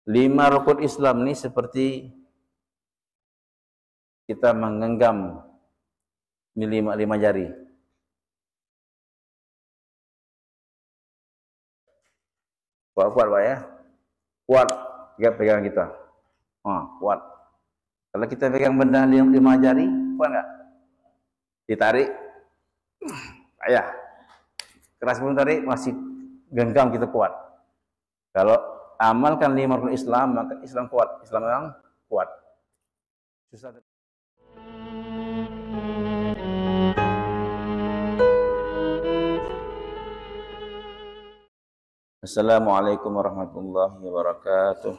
Lima rukun Islam ini seperti kita menggenggam lima jari. Kuat Pak ya. Kuat pegangan kita. Kuat. Kalau kita pegang benda lima jari, kuat nggak? Ditarik, ayah. Keras pun tarik, masih genggam kita kuat. Kalau amalkan lima rukun Islam, maka Islam kuat. Islam yang kuat. Susah. Assalamualaikum warahmatullahi wabarakatuh.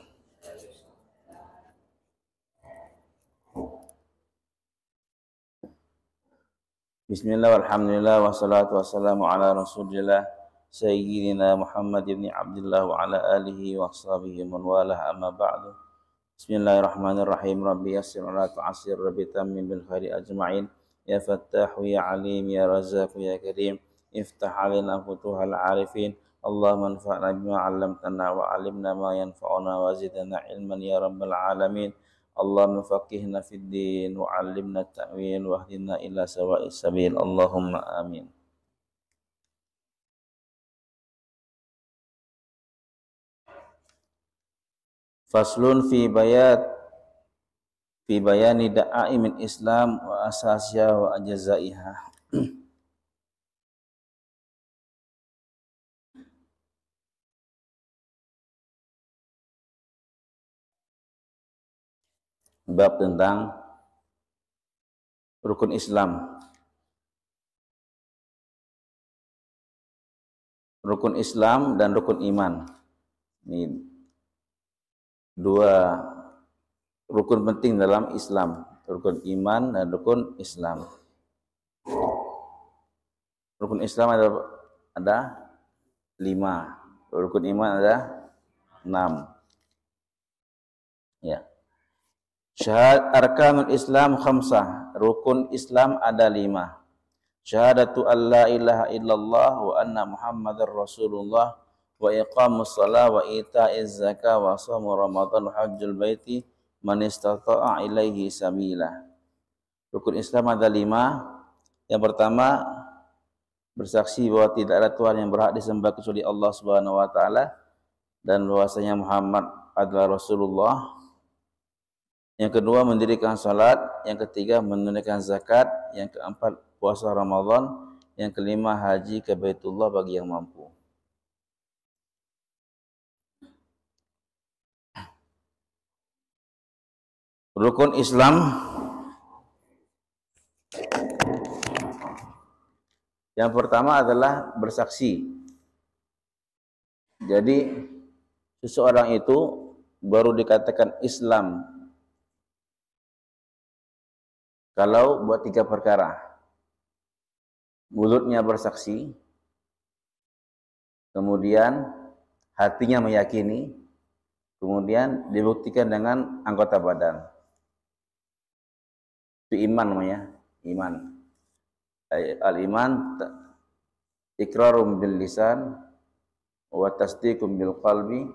Bismillah, walhamdulillah, wassalatu wassalamu ala rasulillah Sayyidina Muhammad ibn Abdullah wa ala alihi wa sahbihi man walah, amma ba'du. Bismillahirrahmanirrahim. Rabbi yassir wa la tu'assir, Rabbi tammin bil khairi ajma'in. Ya Fattahu ya Alim ya Razzaq ya Karim, iftah alaina futuhal arifin. Allahumma anfa'na bima 'allamtana wa 'allimna ma yanfa'una wa zidna ilman ya rabbal alamin. Allahumma faqihna fid din wa 'allimna at-ta'wil wa hdina ila sawa'is sabil. Allahumma amin. Faslun fi bayani da'i min Islam wa asasya wa ajzaiha. Bab tentang rukun Islam. Rukun Islam dan rukun iman. Ini dua rukun penting dalam Islam. Rukun iman dan rukun Islam. Rukun Islam ada 5. Rukun iman ada 6. Ya. Syahad arkanul Islam khamsah. Rukun Islam ada 5. Syahadatu an la ilaha illallah wa anna Muhammadar Rasulullah wa iqamus shalah wa ita'iz zakah wa shaum Ramadan wa hajjul baiti man istata'a ilaihi sabila. Rukun Islam ada 5. Yang pertama, bersaksi bahwa tidak ada Tuhan yang berhak disembah kecuali Allah Subhanahu wa taala dan bahwasanya Muhammad adalah Rasulullah. Yang kedua, mendirikan salat. Yang ketiga, menunaikan zakat. Yang keempat, puasa Ramadan. Yang kelima, haji ke Baitullah bagi yang mampu. Rukun Islam yang pertama adalah bersaksi. Jadi seseorang itu baru dikatakan Islam kalau buat 3 perkara. Mulutnya bersaksi, kemudian hatinya meyakini, kemudian dibuktikan dengan anggota badan. Itu iman namanya, iman. Al-iman iqrarum bil lisan wa tasdiqum bil qalbi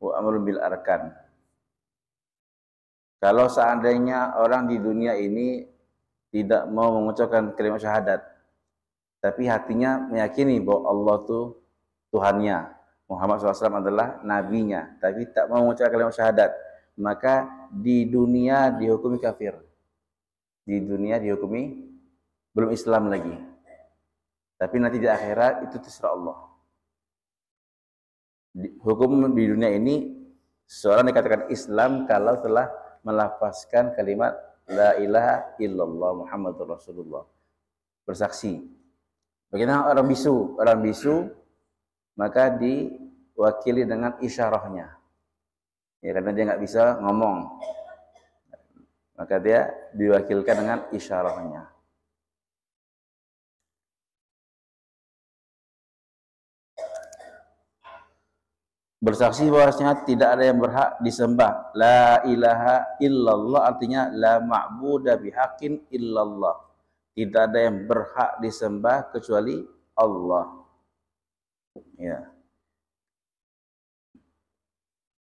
wa amalun bil arkan. Kalau seandainya orang di dunia ini tidak mau mengucapkan kalimat syahadat, tapi hatinya meyakini bahwa Allah itu Tuhannya, Muhammad SAW adalah nabinya, tapi tak mau mengucapkan kalimat syahadat, maka di dunia dihukumi kafir. Di dunia dihukumi belum Islam lagi. Tapi nanti di akhirat itu terserah Allah. Hukum di dunia ini, seorang dikatakan Islam kalau telah melafazkan kalimat la ilaha illallah Muhammadur Rasulullah. Bersaksi. Bagaimana orang bisu? Orang bisu maka diwakili dengan isyarahnya. Ya, karena dia nggak bisa ngomong. Maka dia diwakilkan dengan isyarahnya. Bersaksi bahwasanya tidak ada yang berhak disembah. La ilaha illallah artinya la ma'buda bihaqqin illallah. Tidak ada yang berhak disembah kecuali Allah. Ya.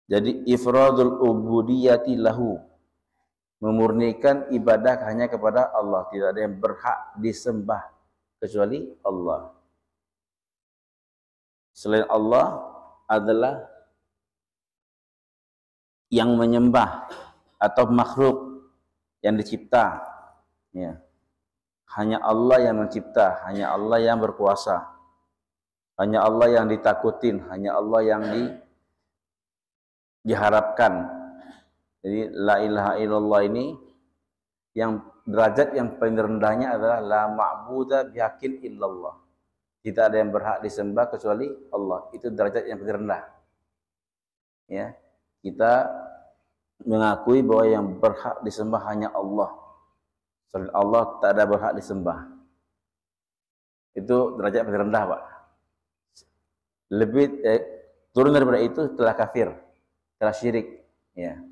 Jadi ifradul ubudiyati lahu, memurnikan ibadah hanya kepada Allah, tidak ada yang berhak disembah kecuali Allah. Selain Allah adalah yang menyembah atau makhluk yang dicipta. Ya. Hanya Allah yang mencipta, hanya Allah yang berkuasa, hanya Allah yang ditakutin, hanya Allah yang diharapkan. Jadi la ilaha illallah ini yang derajat yang paling rendahnya adalah la ma'buda bihaqqin illallah. Tidak ada yang berhak disembah kecuali Allah. Itu derajat yang paling rendah. Ya. Kita mengakui bahwa yang berhak disembah hanya Allah. Selain Allah tak ada berhak disembah. Itu derajat paling rendah, Pak. Lebih turun daripada itu telah kafir, telah syirik. Ya.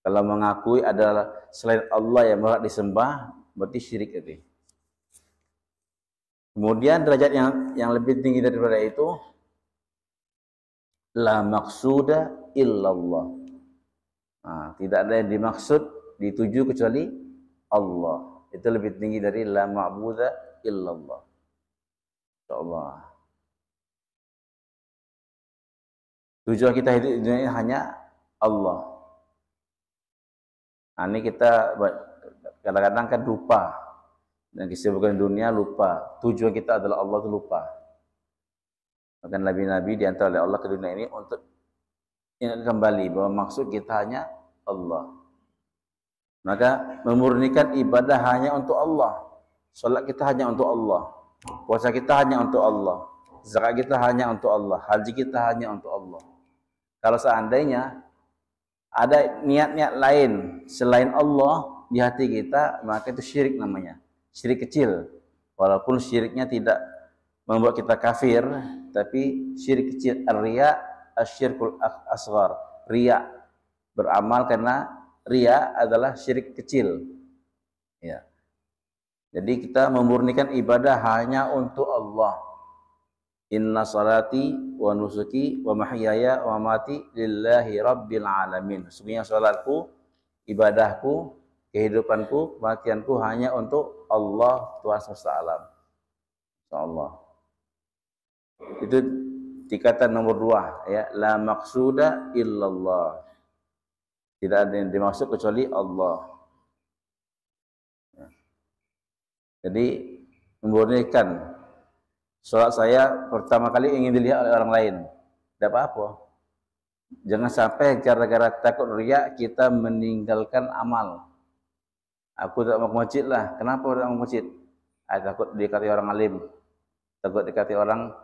Kalau mengakui adalah selain Allah yang berhak disembah, berarti syirik itu. Kemudian derajat yang lebih tinggi daripada itu, la maqsuda illallah. Nah, tidak ada yang dimaksud, dituju kecuali Allah. Itu lebih tinggi dari la ma'buda illallah. Insyaallah. Tujuan kita hidup di dunia hanya Allah. Nah, ini kita kadang-kadang kan lupa. Dan kesibukan dunia lupa. Tujuan kita adalah Allah, itu lupa. Bahkan nabi-nabi diantar oleh Allah ke dunia ini untuk ingat kembali bahwa maksud kita hanya Allah. Maka memurnikan ibadah hanya untuk Allah. Salat kita hanya untuk Allah. Puasa kita hanya untuk Allah. Zakat kita hanya untuk Allah. Haji kita hanya untuk Allah. Kalau seandainya ada niat-niat lain selain Allah di hati kita, maka itu syirik namanya. Syirik kecil. Walaupun syiriknya tidak membuat kita kafir, tapi syirik kecil. Ar-riya asyirkul asghar. Riya, beramal karena riya adalah syirik kecil. Ya. Jadi kita memurnikan ibadah hanya untuk Allah. Inna salati wa nusuki wa mahyaya wa mati lillahi rabbil alamin. Sesungguhnya salatku, ibadahku, kehidupanku, kematianku hanya untuk Allah Tuhan semesta alam. Insyaallah. Itu tingkatan nomor 2, ya, la maqsuda illallah. Tidak ada yang dimaksud kecuali Allah. Jadi memurnikan. Salat saya pertama kali ingin dilihat oleh orang lain. Tidak apa-apa. Jangan sampai gara-gara takut riya kita meninggalkan amal. Aku tak mau ke masjid lah. Kenapa tak mau ke masjid? Takut dikati orang alim. Takut dikati orang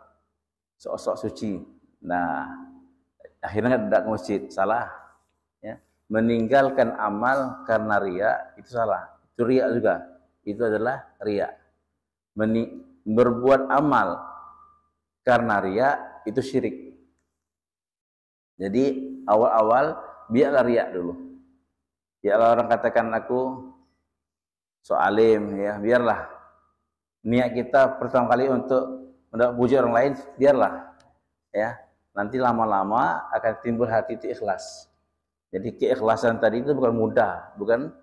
sok-sok suci. Nah, akhirnya tidak ke masjid. Salah. Ya. Meninggalkan amal karena riya itu salah. Itu riya juga. Itu adalah riya. Berbuat amal karena riya itu syirik. Jadi awal-awal biarlah riya dulu. Biarlah orang katakan aku so alim, ya, biarlah. Niat kita pertama kali untuk mendapat puji orang lain, biarlah. Ya, nanti lama-lama akan timbul hati itu ikhlas. Jadi keikhlasan tadi itu bukan mudah. Bukan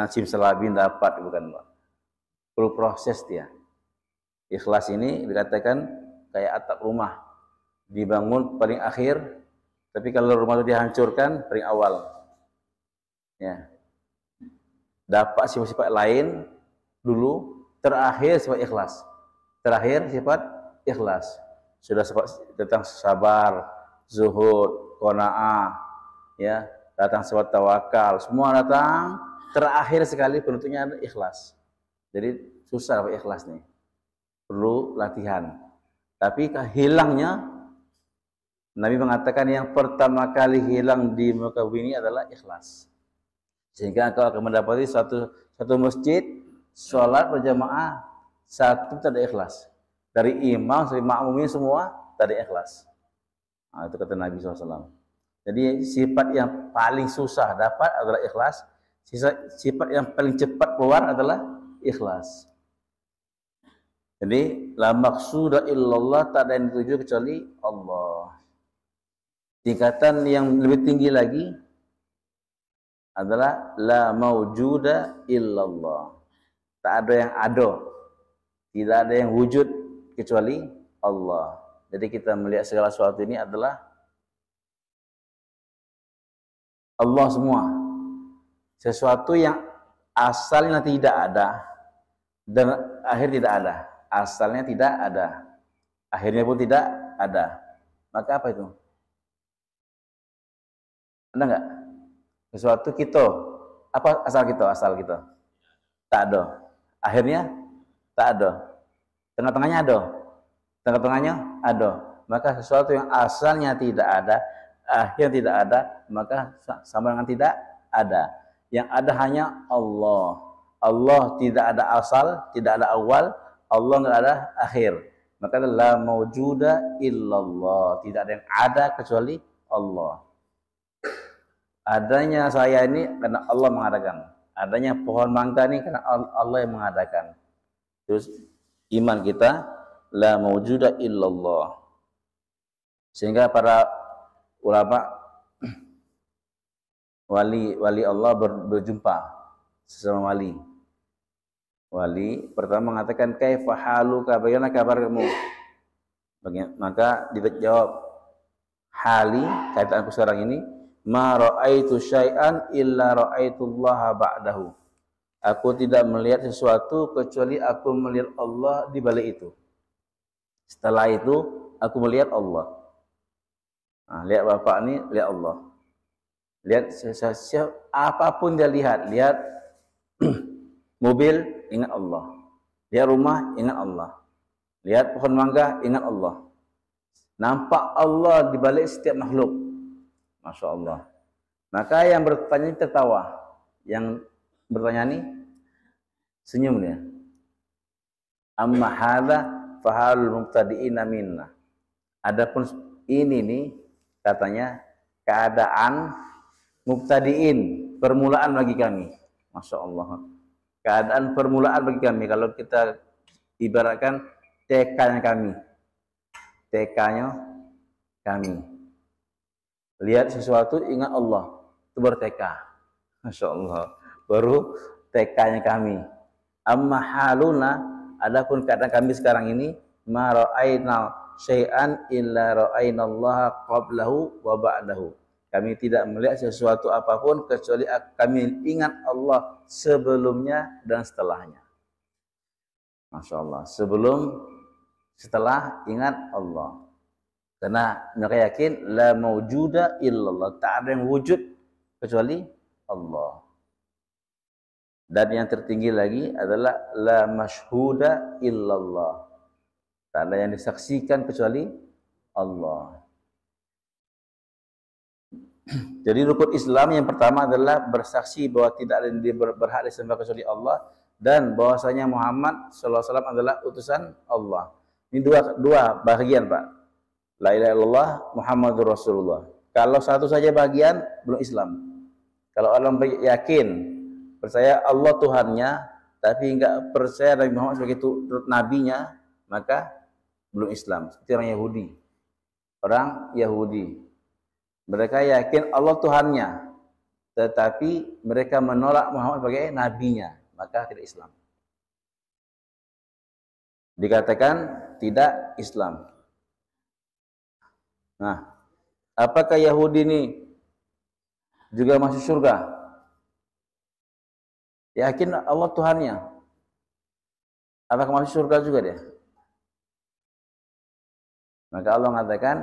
simsalabim dapat, bukan. Perlu proses dia. Ikhlas ini dikatakan kayak atap rumah. Dibangun paling akhir, tapi kalau rumah itu dihancurkan paling awal. Ya. Dapat sifat-sifat lain dulu, terakhir sifat ikhlas. Terakhir sifat ikhlas. Sudah sifat tentang sabar, zuhud, qanaah, ya, datang sifat tawakal, semua datang. Terakhir sekali penutupnya adalah ikhlas. Jadi susah Pak ikhlas nih. Perlu latihan. Tapi hilangnya, Nabi mengatakan yang pertama kali hilang di muka bumi ini adalah ikhlas. Sehingga engkau akan mendapati satu masjid, sholat berjamaah, satu tak ada ikhlas. Dari imam sampai makmumin semua tak ada ikhlas. Nah, itu kata Nabi SAW. Jadi sifat yang paling susah dapat adalah ikhlas. Sifat yang paling cepat keluar adalah ikhlas. Jadi la maqsuda illallah, tak ada yang dituju kecuali Allah. Tingkatan yang lebih tinggi lagi adalah la maujuda illallah. Tak ada yang ada, tidak ada yang wujud kecuali Allah. Jadi kita melihat segala sesuatu ini adalah Allah semua. Sesuatu yang asalnya tidak ada dan akhir tidak ada. Asalnya tidak ada, akhirnya pun tidak ada. Maka apa itu? Ada enggak? Sesuatu kita. Apa asal kita? Asal kita. Tak ada. Akhirnya tak ada. Tengah-tengahnya ada. Tengah-tengahnya ada. Maka sesuatu yang asalnya tidak ada, akhirnya tidak ada, maka sama dengan tidak ada. Yang ada hanya Allah. Allah tidak ada asal, tidak ada awal, Allah enggak ada akhir. Maka la maujuda illallah. Tidak ada yang ada kecuali Allah. Adanya saya ini karena Allah mengadakan. Adanya pohon mangga ini karena Allah yang mengadakan. Terus iman kita la maujuda illallah. Sehingga para ulama wali Allah berjumpa sesama wali. Wali pertama mengatakan kaifa haluka, bagaimana kabarmu? Maka dijawab hali, kaitaanku sekarang ini, ma ra'aitu syai'an illa ra'aitullaha ba'dahu. Aku tidak melihat sesuatu kecuali aku melihat Allah di balik itu. Setelah itu aku melihat Allah. Nah, lihat bapak ini, lihat Allah. Lihat apapun dia lihat mobil, ingat Allah. Lihat rumah, ingat Allah. Lihat pohon mangga, ingat Allah. Nampak Allah di balik setiap makhluk. Masya Allah. Maka yang bertanya ini tertawa. Yang bertanya ini senyum dia. Amma hadza fahalul mubtadi'ina minna. Adapun ini nih katanya keadaan mubtadi'in, permulaan bagi kami. Masya Allah. Keadaan permulaan bagi kami. Kalau kita ibaratkan TK-nya kami. TK-nya kami. Lihat sesuatu, ingat Allah. Itu baru TK. Masya Allah. Baru TK-nya kami. Amma haluna, adapun keadaan kami sekarang ini, ma ra'ainal syai'an illa ra'ainallaha qablahu wa ba'dahu. Kami tidak melihat sesuatu apapun kecuali kami ingat Allah sebelumnya dan setelahnya. Masya Allah. Sebelum, setelah ingat Allah. Karena mereka yakin la maujuda illallah. Tak ada yang wujud kecuali Allah. Dan yang tertinggi lagi adalah la masyhuda illallah. Tak ada yang disaksikan kecuali Allah. Jadi rukun Islam yang pertama adalah bersaksi bahwa tidak ada yang berhak disembah kecuali Allah dan bahwasanya Muhammad sallallahu alaihi wasallam adalah utusan Allah. Ini dua bagian, Pak. La ilaha illallah Muhammadur Rasulullah. Kalau satu saja bagian belum Islam. Kalau orang yakin percaya Allah Tuhannya tapi enggak percaya Nabi Muhammad sebagai nabinya, maka belum Islam. Seperti orang Yahudi. Orang Yahudi mereka yakin Allah Tuhannya, tetapi mereka menolak Muhammad sebagai nabinya, maka tidak Islam. Dikatakan tidak Islam. Nah, apakah Yahudi ini juga masuk surga? Yakin Allah Tuhannya. Apakah masuk surga juga dia? Maka Allah mengatakan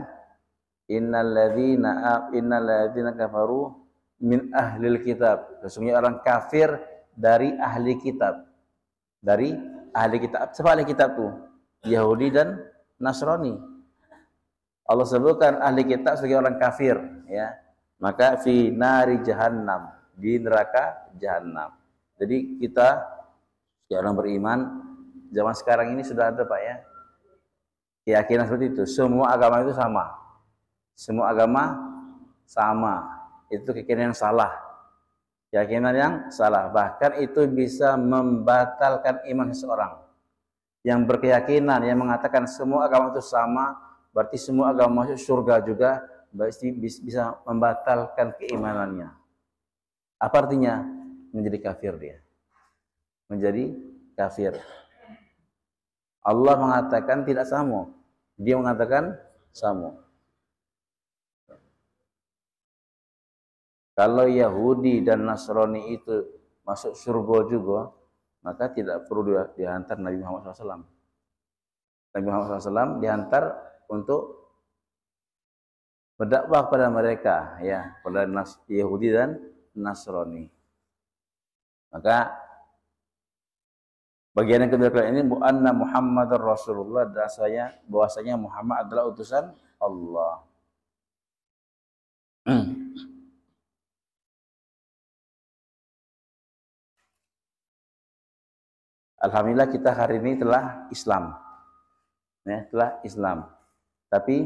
innal ladzina kafaru min ahlil kitab. Sesungguhnya orang kafir dari ahli kitab. Dari ahli kitab. Siapa ahli kitab tuh? Yahudi dan Nasrani. Allah sebutkan ahli kitab sebagai orang kafir, ya. Maka fi nari jahannam, di neraka jahannam. Jadi kita ya orang beriman zaman sekarang ini sudah ada, Pak, ya. Keyakinan seperti itu. Semua agama itu sama. Semua agama sama. Itu keyakinan yang salah. Keyakinan yang salah. Bahkan itu bisa membatalkan iman seseorang. Yang berkeyakinan, yang mengatakan semua agama itu sama, berarti semua agama masuk surga juga, bisa membatalkan keimanannya. Apa artinya? Menjadi kafir dia. Menjadi kafir. Allah mengatakan tidak sama. Dia mengatakan sama. Kalau Yahudi dan Nasrani itu masuk surga juga, maka tidak perlu dihantar Nabi Muhammad SAW. Nabi Muhammad SAW dihantar untuk berdakwah kepada mereka, ya, pada Yahudi dan Nasrani. Maka bagian yang kedua ini anna Muhammadar Rasulullah, bahwasanya Muhammad adalah utusan Allah. Alhamdulillah kita hari ini telah Islam. Ya, telah Islam. Tapi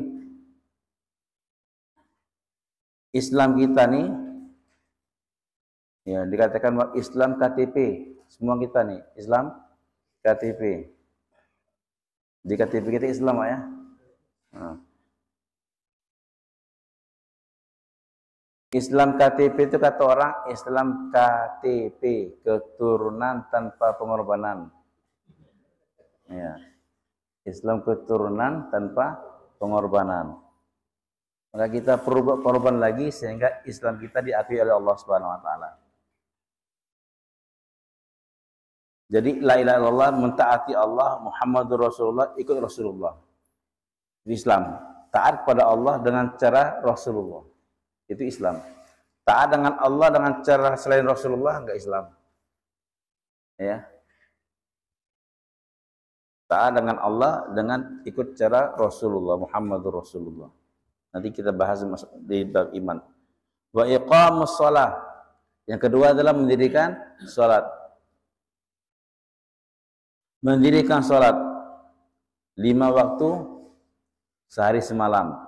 Islam kita nih ya dikatakan Islam KTP. Semua kita nih Islam KTP. Di KTP kita Islam ya. Nah. Islam KTP itu kata orang Islam KTP, keturunan tanpa pengorbanan. Ya. Islam keturunan tanpa pengorbanan. Maka kita perlu korban lagi sehingga Islam kita diakui oleh Allah Subhanahu wa taala. Jadi la ilaha illallah, mentaati Allah, Muhammadur Rasulullah, ikut Rasulullah. Di Islam, taat kepada Allah dengan cara Rasulullah. Itu Islam. Taat dengan Allah dengan cara selain Rasulullah enggak Islam. Ya. Taat dengan Allah dengan ikut cara Rasulullah, Muhammadur Rasulullah. Nanti kita bahas di bab iman. Wa iqamus shalah. Yang kedua adalah mendirikan salat. Mendirikan salat 5 waktu sehari semalam.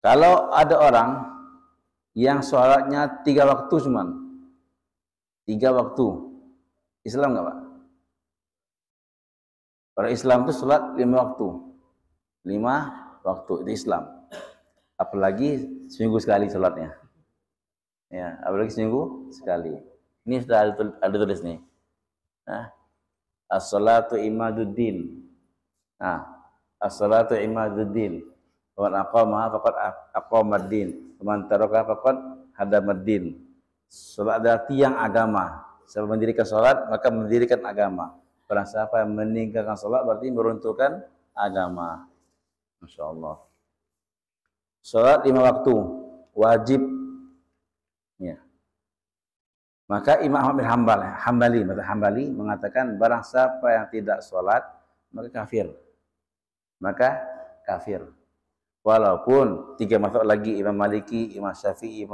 Kalau ada orang yang sholatnya 3 waktu cuman, 3 waktu, Islam nggak Pak? Orang Islam itu sholat 5 waktu, 5 waktu itu Islam. Apalagi seminggu sekali sholatnya, ya, apalagi seminggu sekali. Ini sudah ada tulis nih. Nah, as-salatu imaduddin. Nah, as-salatu imaduddin. Wa aqamaha faqad aqamaddin, wa man taraka faqad hadamaddin. Salat adalah tiang agama. Siapa mendirikan salat maka mendirikan agama. Barang siapa yang meninggalkan salat berarti meruntuhkan agama. Masyaallah. Salat 5 waktu wajib. Ya. Maka Imam Ahmad bin Hambali mengatakan barang siapa yang tidak salat maka kafir. Maka kafir. Walaupun 3 mazhab lagi, Imam Maliki, Imam Syafi'i,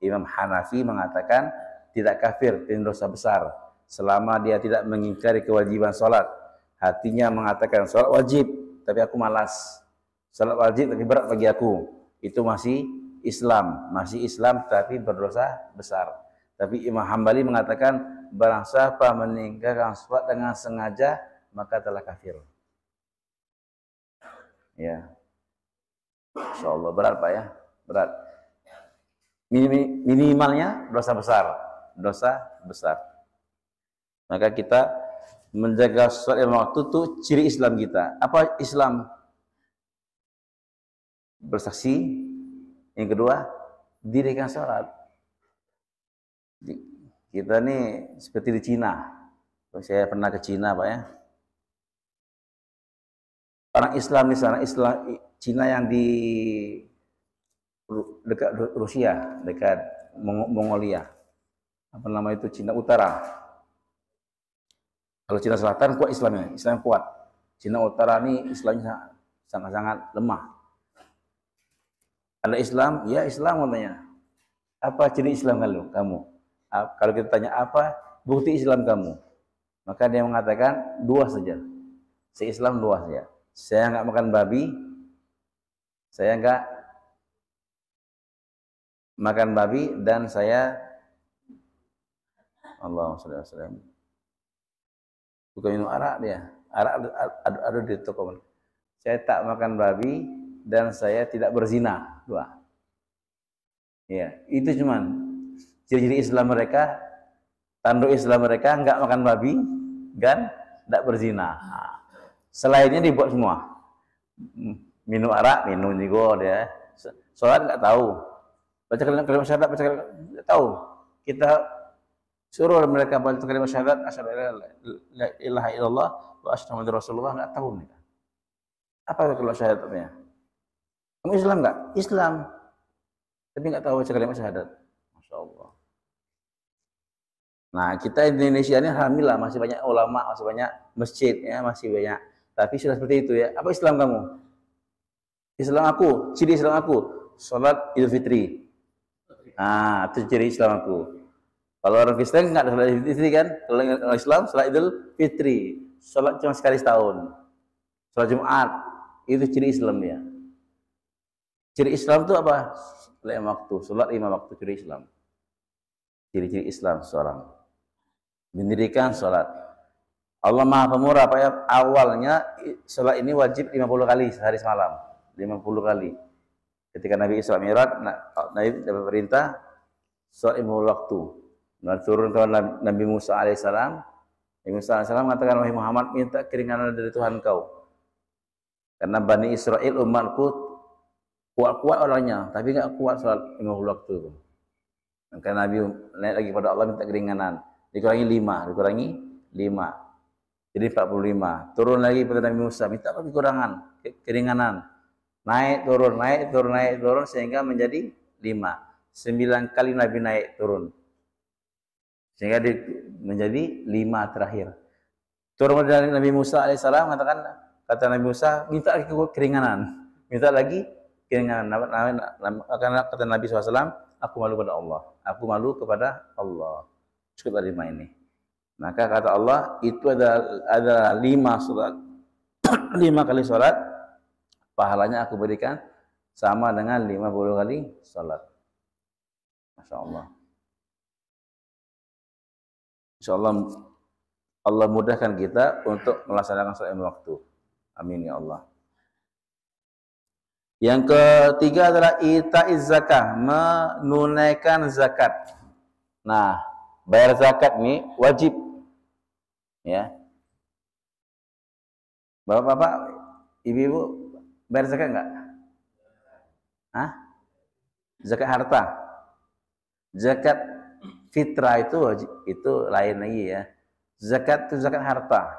Imam Hanafi mengatakan tidak kafir, dan dosa besar selama dia tidak mengingkari kewajiban sholat. Hatinya mengatakan sholat wajib, tapi aku malas. Sholat wajib tapi berat bagi aku. Itu masih Islam tapi berdosa besar. Tapi Imam Hambali mengatakan barang siapa meninggalkan sholat dengan sengaja maka telah kafir. Ya. Insyaallah berat Pak ya, berat. Minimalnya dosa besar. Maka kita menjaga sholat 5 waktu itu ciri Islam kita. Apa Islam? Bersaksi. Yang kedua, dirikan sholat. Kita nih seperti di Cina. Saya pernah ke Cina Pak ya. Orang Islam di sana, Cina yang di dekat Rusia, dekat Mongolia. Apa nama itu? Cina Utara. Kalau Cina Selatan kuat Islamnya, Islam kuat. Cina Utara ini Islamnya sangat-sangat lemah. Ada Islam, ya Islam katanya. Apa ciri Islam kamu? Kalau kita tanya apa bukti Islam kamu? Maka dia mengatakan 2 saja. Se-Islam 2 saja. Saya nggak makan babi, saya nggak makan babi, dan saya Allahumma shalli alaihi wasallam. bukan minum arak dia. Arak ada di toko. Saya tak makan babi dan saya tidak berzina. Dua. Ya, itu cuman ciri-ciri Islam mereka, tanduk Islam mereka enggak makan babi dan tidak berzina. Nah, selainnya dibuat semua. Minum arak, minum juga dia. Sholat enggak tahu. Baca kalimat syahadat, baca kalimat enggak tahu. Kita suruh mereka baca kalimat syahadat, asyhadu an la ilaha illallah wa asyhadu anna rasulullah, enggak tahu mereka. Apa kalimat syahadatnya? Kamu Islam enggak? Islam. Tapi enggak tahu baca kalimat syahadat. Masya Allah. Nah, kita Indonesia ini alhamdulillah masih banyak ulama, masih banyak masjid ya, masih banyak. Tapi sudah seperti itu ya. Apa Islam kamu? Islam aku, ciri Islam aku, salat Idul Fitri. Ah, itu ciri Islam aku. Kalau orang Kristen enggak ada salat Idul Fitri kan? Kalau orang Islam salat Idul Fitri. Salat cuma sekali setahun. Salat Jumat, itu ciri Islam ya. Ciri Islam itu apa? Lima waktu, salat 5 waktu, ciri Islam. Ciri-ciri Islam seorang. Mendirikan salat. Allah Maha Pemurah, Pak ya. Awalnya salat ini wajib 50 kali sehari semalam. 50 kali. Ketika Nabi Isra Mi'raj, Nabi dapat perintah salat 50 waktu. Nah, turun ke Nabi Musa alaihissalam. Nabi Musa alaihissalam mengatakan, wahai Muhammad, minta keringanan dari Tuhan kau. Karena Bani Israel umatku kuat-kuat orangnya, tapi enggak kuat salat 50 waktu itu. Maka Nabi naik lagi pada Allah minta keringanan. Dikurangi 5. Jadi 45. Turun lagi pada Nabi Musa, minta keringanan. Naik, turun, sehingga menjadi 5. 9 kali Nabi naik, turun. Sehingga menjadi 5 terakhir. Turun dari Nabi Musa alaihissalam, kata Nabi Musa, minta lagi keringanan. Minta lagi keringanan. Kata Nabi SAW, aku malu pada Allah. Aku malu kepada Allah. Cukup 5 ini. Maka kata Allah, itu ada 5 salat. 5 kali salat, pahalanya aku berikan sama dengan 50 kali salat. Masya Allah. Insya Allah, Allah mudahkan kita untuk melaksanakan salat 5 waktu. Amin ya Allah. Yang ketiga adalah ita'iz zakah, menunaikan zakat. Nah, bayar zakat ini wajib. Ya. Bapak-bapak, ibu-ibu bayar zakat enggak? Hah? Zakat harta. Zakat fitrah itu wajib, itu lain lagi ya. Zakat itu zakat harta.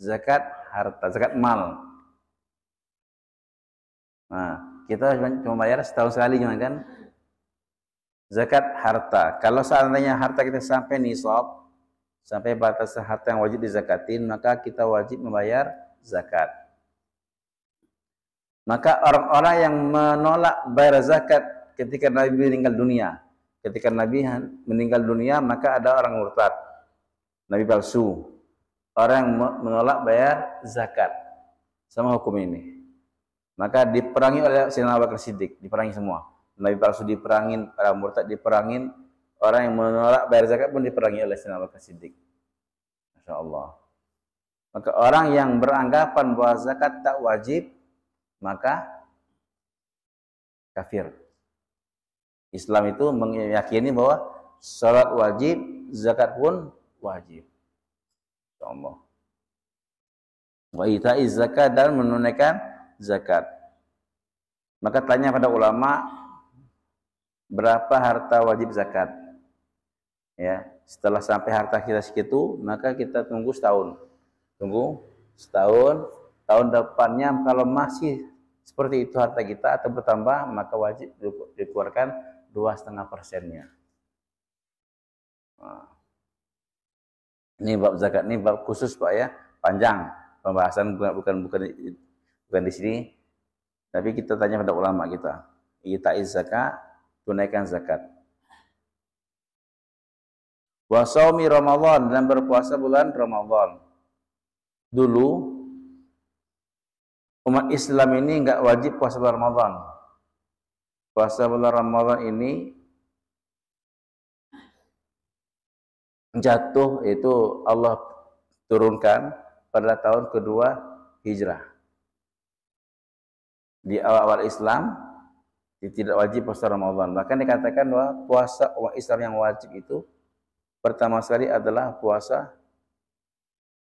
Zakat harta, zakat mal. Nah, kita cuma bayar setahun sekali kan? Zakat harta. Kalau seandainya harta kita sampai nisab, sampai batas harta yang wajib dizakatin, maka kita wajib membayar zakat. Maka orang-orang yang menolak bayar zakat ketika Nabi meninggal dunia, maka ada orang murtad, Nabi palsu, orang yang menolak bayar zakat sama hukum ini. Maka diperangi oleh Sayyidina Abu Bakar Siddiq, diperangi semua. Nabi palsu diperangin, para murtad diperangin, orang yang menolak bayar zakat pun diperangi oleh Sayyidina Abu Bakar Siddiq. Masya Allah. Maka orang yang beranggapan bahwa zakat tak wajib, maka kafir. Islam itu meyakini bahwa salat wajib, zakat pun wajib. Masya Allah. Wa ita'iz zakat, dan menunaikan zakat. Maka tanya pada ulama, berapa harta wajib zakat? Ya, setelah sampai harta kita segitu, maka kita tunggu setahun. Tahun depannya kalau masih seperti itu harta kita atau bertambah, maka wajib dikeluarkan 2,5%-nya. Nah, ini bab zakat, ini bab khusus Pak ya, panjang pembahasan, bukan di sini. Tapi kita tanya pada ulama kita. Ita'iz zakat, tunaikan zakat. Wa shaumi Ramadan, dan berpuasa bulan Ramadan. Dulu umat Islam ini enggak wajib puasa bulan Ramadan. Puasa bulan Ramadan ini jatuh, itu Allah diturunkan pada tahun kedua Hijrah. Di awal-awal Islam tidak wajib puasa Ramadan. Bahkan dikatakan bahwa puasa umat Islam yang wajib itu pertama sekali adalah puasa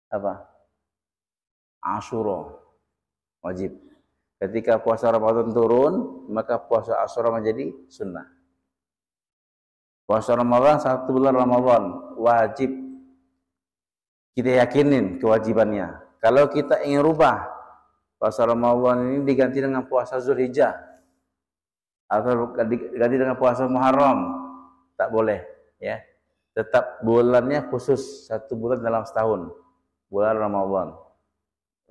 apa? Asyura. Wajib. Ketika puasa Ramadan turun, maka puasa Asyura menjadi sunnah. Puasa Ramadan, 1 bulan Ramadan wajib. Kita yakinin kewajibannya. Kalau kita ingin rubah puasa Ramadan ini diganti dengan puasa Zulhijjah atau diganti dengan puasa Muharram, tak boleh, ya. Tetap bulannya khusus 1 bulan dalam setahun, bulan Ramadan.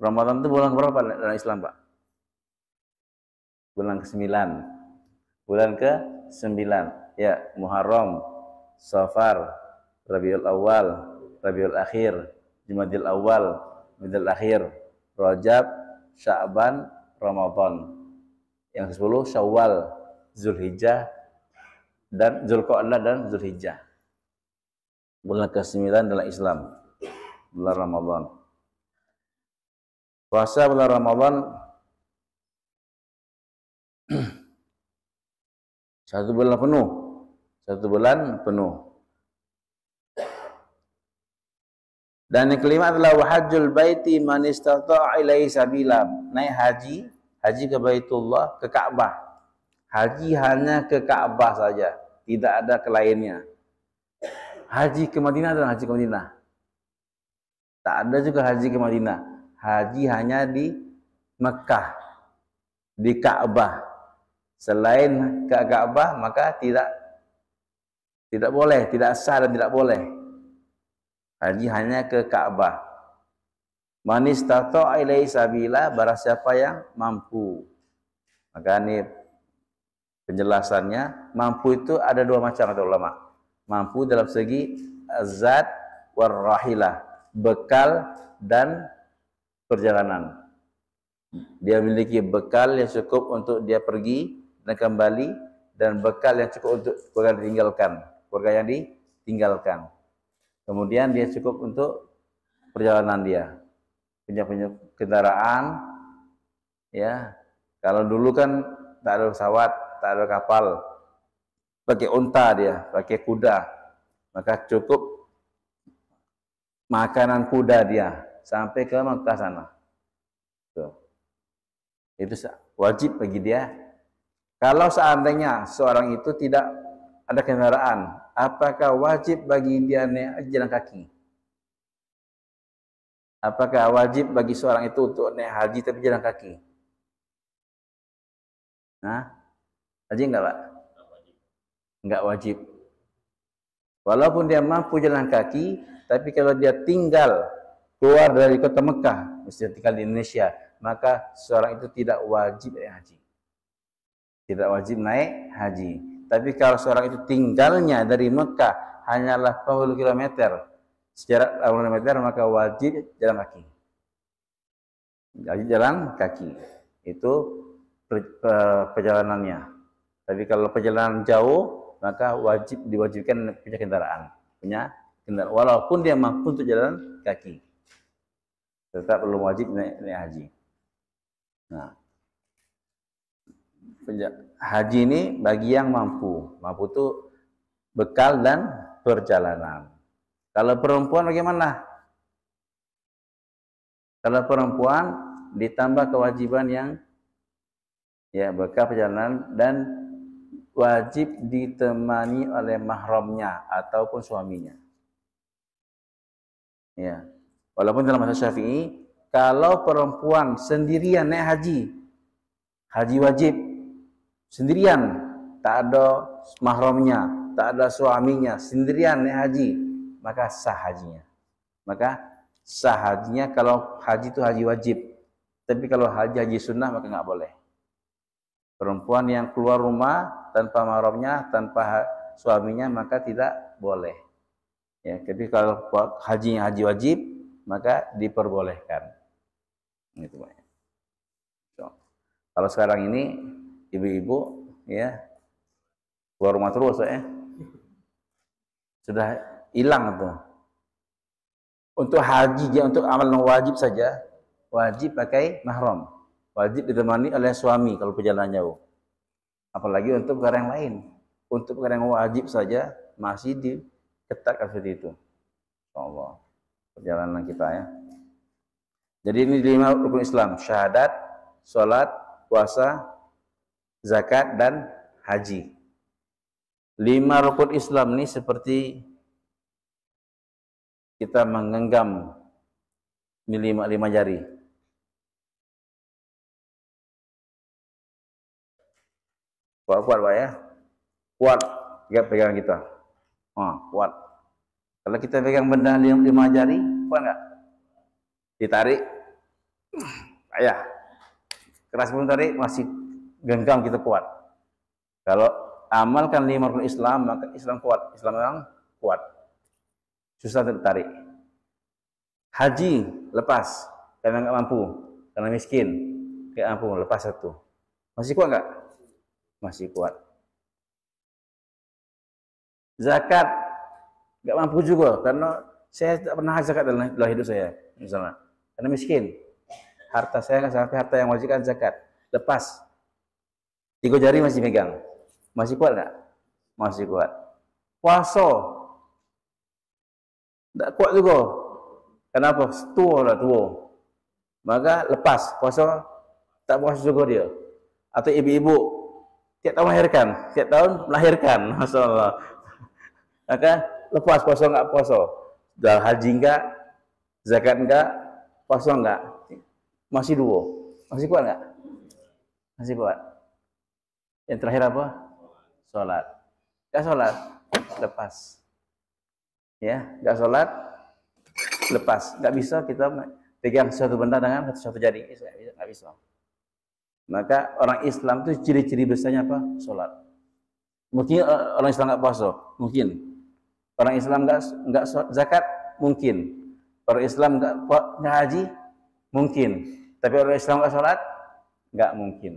Ramadan itu bulan berapa dalam Islam, Pak? Bulan ke-9. Bulan ke-9. Ya, Muharram, Safar, Rabiul Awal, Rabiul Akhir, Jumadil Awal, Jumadil Akhir, Rajab, Sya'ban, Ramadan. Yang ke-10 Syawal, Zulhijjah, dan Zulqa'dah dan Zulhijjah. Bulan ke-9 dalam Islam, bulan Ramadan. Puasa bulan Ramadan 1 bulan penuh. 1 bulan penuh. Dan yang kelima adalah wahajjul baiti man istata'a ilaihi sabila. Naik haji ke Baitullah, ke Ka'bah. Haji hanya ke Ka'bah saja, tidak ada ke lainnya. Haji ke Madinah dan haji ke Madinah. Tak ada juga haji ke Madinah. Haji hanya di Mekah, di Ka'bah. Selain ke Ka'bah maka tidak boleh, tidak sah dan tidak boleh. Haji hanya ke Ka'bah. Man istata'a ilaihi sabila, barang siapa yang mampu. Maka ini penjelasannya, mampu itu ada 2 macam kata ulama. Mampu dalam segi zat warrahilah, bekal dan perjalanan. Dia memiliki bekal yang cukup untuk dia pergi dan kembali, dan bekal yang cukup untuk keluarga yang ditinggalkan. Kemudian dia cukup untuk perjalanan dia, punya kendaraan, ya. Kalau dulu kan tak ada pesawat, tak ada kapal, pakai unta dia, pakai kuda, maka cukup makanan kuda dia sampai ke Mekah sana. Tuh. Itu wajib bagi dia. Kalau seandainya seorang itu tidak ada kendaraan, apakah wajib bagi dia naik jalan kaki? Apakah wajib bagi seorang itu untuk naik haji tapi jalan kaki? Nah, haji enggak, Pak? Enggak wajib. Walaupun dia mampu jalan kaki, tapi kalau dia tinggal keluar dari kota Mekah, mesti tinggal di Indonesia, maka seorang itu tidak wajib naik haji. Tidak wajib naik haji. Tapi kalau seorang itu tinggalnya dari Mekah hanyalah 80 km, sejarak 80 km, maka wajib jalan kaki. Wajib jalan kaki. Itu perjalanannya. Tapi kalau perjalanan jauh, maka diwajibkan punya kendaraan. Walaupun dia mampu untuk jalan kaki, tetap belum wajib naik haji. Nah, haji ini bagi yang mampu. Mampu itu bekal dan perjalanan. Kalau perempuan bagaimana? Kalau perempuan ditambah kewajiban yang bekal perjalanan dan wajib ditemani oleh mahramnya ataupun suaminya. Ya. Walaupun dalam mazhab Syafi'i, kalau perempuan sendirian naik haji wajib sendirian, tak ada mahramnya, tak ada suaminya, sendirian naik haji, maka sah hajinya. Maka sah hajinya kalau haji itu haji wajib. Tapi kalau haji sunnah maka nggak boleh. Perempuan yang keluar rumah tanpa mahramnya, tanpa suaminya, maka tidak boleh. Ya, tapi kalau haji wajib maka diperbolehkan. Gitu, Pak. So, kalau sekarang ini ibu-ibu ya keluar rumah terus sudah hilang tuh. Untuk haji, untuk amalan wajib saja, wajib pakai mahram. Wajib ditemani oleh suami kalau perjalanan jauh. Apalagi untuk perkara yang lain. Untuk perkara yang wajib saja masih diketatkan seperti itu. Allah, perjalanan kita ya. Jadi ini 5 rukun Islam: syahadat, salat, puasa, zakat, dan haji. 5 rukun Islam ini seperti kita menggenggam 5 jari. Kuat Pak ya. Kuat pegangan kita. Kuat. Kalau kita pegang benda 5 jari, kuat enggak? Ditarik. Ayah. Keras pun tarik, masih genggam kita kuat. Kalau amalkan 5 rukun Islam, maka Islam kuat. Islam memang kuat. Susah ditarik. Haji lepas karena nggak mampu, karena miskin, nggak mampu, lepas satu. Masih kuat nggak? Masih kuat. Zakat nggak mampu juga, karena saya tidak pernah zakat dalam hidup saya, misalnya, karena miskin. Harta saya nggak sampai harta yang wajibkan zakat. Lepas. 3 jari masih megang. Masih kuat nggak? Masih kuat. Puasa tidak kuat juga. Kenapa? Tua. Maka lepas. Puasa tak puasa juga dia. Atau ibu-ibu tiap tahun melahirkan. Masya Allah. Maka lepas, puasa enggak puasa. Dah haji enggak, zakat enggak, puasa enggak. Masih 2. Masih kuat enggak? Masih kuat. Yang terakhir apa? Salat. Enggak salat, lepas. Ya, enggak salat, lepas. Enggak bisa kita pegang suatu benda dengan satu jari. Enggak bisa. Maka orang Islam itu ciri-ciri besarnya apa? Salat. Mungkin orang Islam enggak puasa, mungkin. Orang Islam enggak zakat, mungkin. Orang Islam enggak haji, mungkin. Tapi orang Islam enggak salat, enggak mungkin.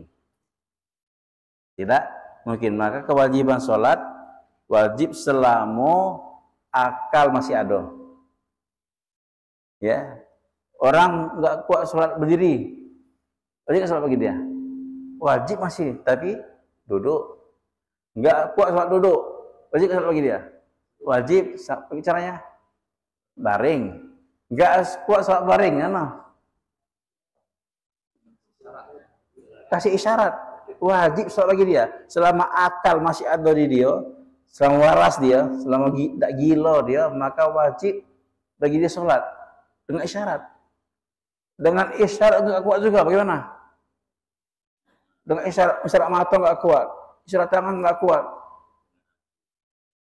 Tidak mungkin. Maka kewajiban salat wajib selama akal masih ada. Ya. Orang enggak kuat salat berdiri. Wajib enggak salat bagi dia? Wajib masih, tapi duduk. Enggak kuat salat duduk. Wajib enggak salat bagi dia? Wajib. Bagaimana caranya? Baring. Enggak kuat salat baring, mana? Kasih isyarat. Wajib salat bagi dia. Selama akal masih ada di dia, selama waras dia, selama tidak gila dia, maka wajib bagi dia salat dengan isyarat. Dengan isyarat enggak kuat juga, bagaimana? Dengan isyarat mata enggak kuat, isyarat tangan enggak kuat.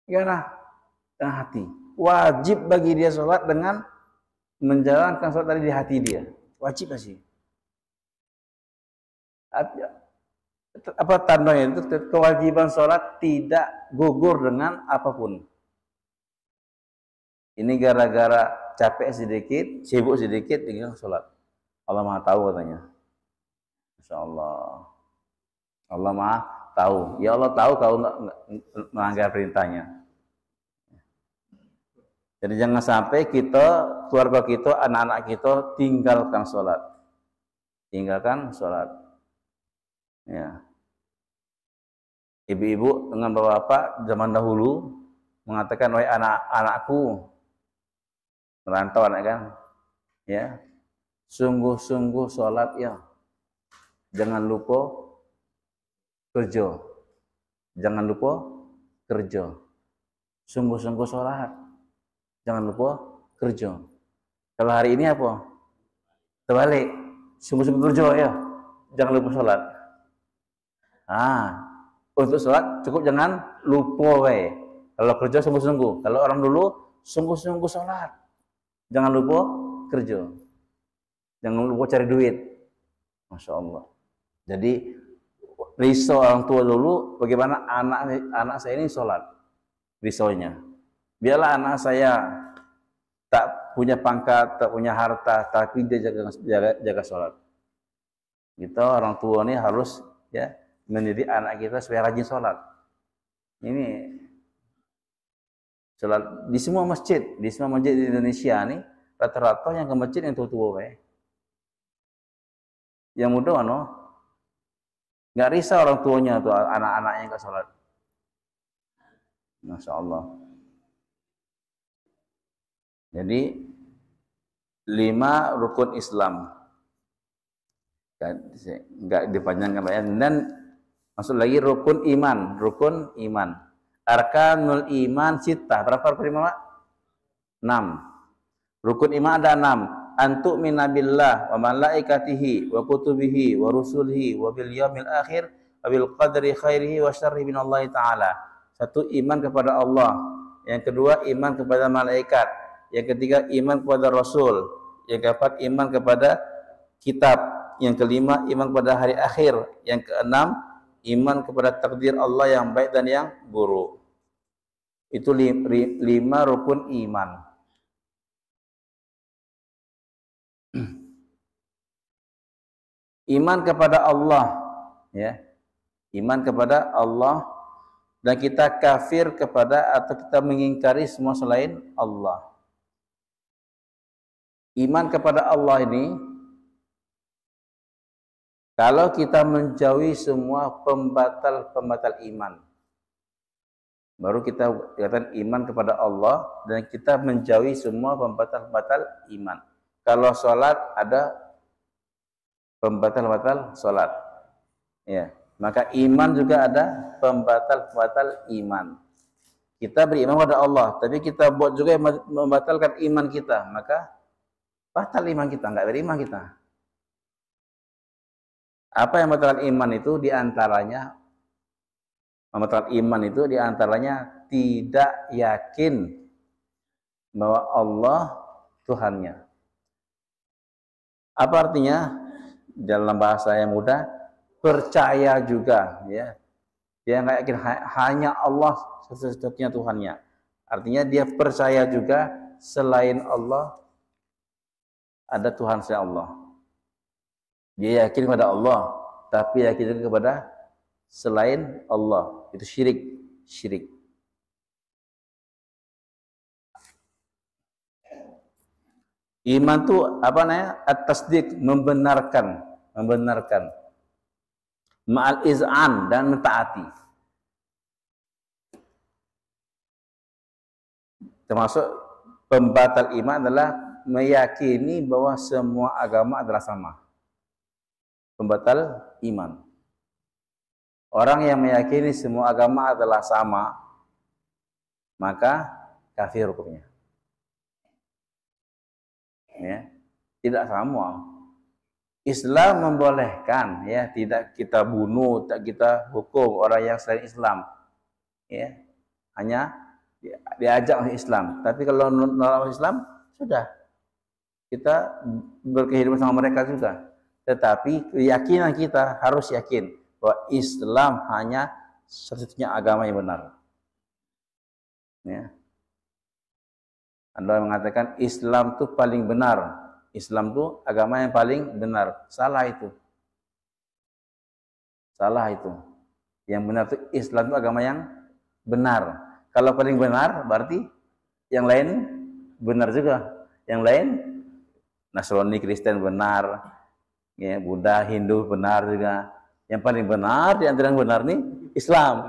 Gimana? Dengan hati. Wajib bagi dia salat dengan menjalankan salat tadi di hati dia. Wajib masih. Apa tandanya itu? Kewajiban salat tidak gugur dengan apapun. Ini gara-gara capek sedikit, sibuk sedikit, tinggal salat. Allah Maha tahu katanya. Masya Allah. Allah Maha tahu. Ya Allah tahu kalau nggak melanggar perintahnya. Jadi jangan sampai kita, keluarga kita, anak-anak kita tinggalkan sholat. Tinggalkan sholat. Ya. Ibu-ibu dengan bapak-bapak zaman dahulu mengatakan, wahai anak-anakku, merantau anak kan, ya, sungguh-sungguh sholat ya. Jangan lupa kerja. Jangan lupa kerja. Sungguh-sungguh sholat. Jangan lupa kerja. Kalau hari ini apa? Terbalik. Sungguh-sungguh kerja ya. Jangan lupa sholat. Untuk sholat cukup jangan lupa we. Kalau kerja sungguh-sungguh. Kalau orang dulu sungguh-sungguh sholat. Jangan lupa kerja. Jangan lupa cari duit. Masya Allah. Jadi risau orang tua dulu, bagaimana anak saya ini sholat, risaunya. Biarlah anak saya tak punya pangkat, tak punya harta, tapi dia jaga sholat. Kita orang tua ini harus ya mendidik anak kita supaya rajin sholat. Ini sholat di semua masjid di Indonesia ini rata-rata yang ke masjid yang tua-tua wae. Yang muda nggak risau orang tuanya tuh, anak-anaknya nggak sholat. Masya Allah. Jadi 5 rukun Islam. Nggak dipanjangkan Pak ya. Dan masuk lagi rukun iman. Rukun iman. Arkanul iman sittah. Berapa rukun iman Pak? 6. Rukun iman ada 6. Antuk minabillah wa malaikatihi wa kutubihi wa rusulihi wa bil yaumil akhir wa bil qadri khairihi wa syarrihi minallahi ta'ala. Satu, iman kepada Allah. Yang kedua, iman kepada malaikat. Yang ketiga, iman kepada Rasul. Yang keempat, iman kepada kitab. Yang kelima, iman kepada hari akhir. Yang keenam, iman kepada takdir Allah yang baik dan yang buruk. Itu 5 rukun iman. Iman kepada Allah, ya. Iman kepada Allah, dan kita kafir kepada atau kita mengingkari semua selain Allah. Iman kepada Allah ini, kalau kita menjauhi semua pembatal-pembatal iman, baru kita katakan iman kepada Allah, dan kita menjauhi semua pembatal-pembatal iman. Kalau sholat ada pembatal-pembatal sholat, ya, maka iman juga ada pembatal-pembatal iman. Kita beriman kepada Allah, tapi kita buat juga yang membatalkan iman kita, maka batal iman kita, nggak beriman kita. Apa yang membatalkan iman itu? Diantaranya, membatalkan iman itu diantaranya tidak yakin bahwa Allah Tuhannya. Apa artinya? Dalam bahasa yang mudah, percaya juga, ya. Dia nggak yakin hanya Allah satu-satunya Tuhannya. Artinya dia percaya juga selain Allah ada Tuhan selain Allah. Dia yakin kepada Allah, tapi yakin juga kepada selain Allah. Itu syirik. Iman itu apa namanya? At-tasdiq, membenarkan. Ma'al iz'an, dan mentaati. Termasuk pembatal iman adalah meyakini bahwa semua agama adalah sama. Pembatal iman. Orang yang meyakini semua agama adalah sama, maka kafir hukumnya. Ya, tidak sama. Islam membolehkan, ya, tidak kita bunuh, tidak kita hukum orang yang selain Islam, ya, hanya diajak oleh Islam. Tapi kalau menolak Islam, sudah kita berkehidupan sama mereka juga. Tetapi keyakinan kita harus yakin bahwa Islam hanya satu-satunya agama yang benar. Ya. Anda mengatakan Islam itu paling benar. Islam itu agama yang paling benar. Salah itu. Yang benar itu Islam itu agama yang benar. Kalau paling benar berarti yang lain benar juga. Yang lain Nasrani, Kristen benar, ya, Buddha, Hindu benar juga. Yang paling benar di antara yang benar nih Islam.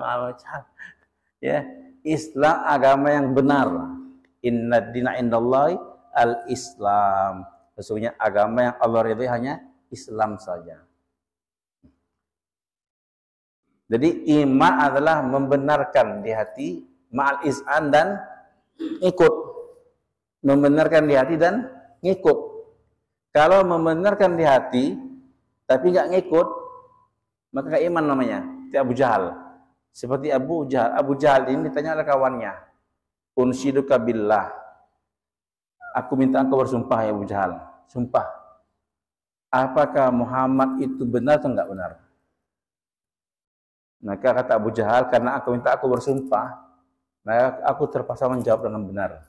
Ya, Islam agama yang benar. Inna dina indallahi al-Islam. Sesungguhnya agama yang Allah ridhai hanya Islam saja. Jadi iman adalah membenarkan di hati, ma'al iz'an, dan ikut. Membenarkan di hati dan ngikut. Kalau membenarkan di hati tapi nggak ngikut, maka nggak iman namanya. Seperti Abu Jahal. Seperti Abu Jahal. Abu Jahal ini ditanya oleh kawannya, unsyiduka billah, aku minta engkau bersumpah ya Abu Jahal, sumpah, apakah Muhammad itu benar atau enggak benar? Maka kata Abu Jahal, karena aku minta aku bersumpah, maka aku terpaksa menjawab dengan benar.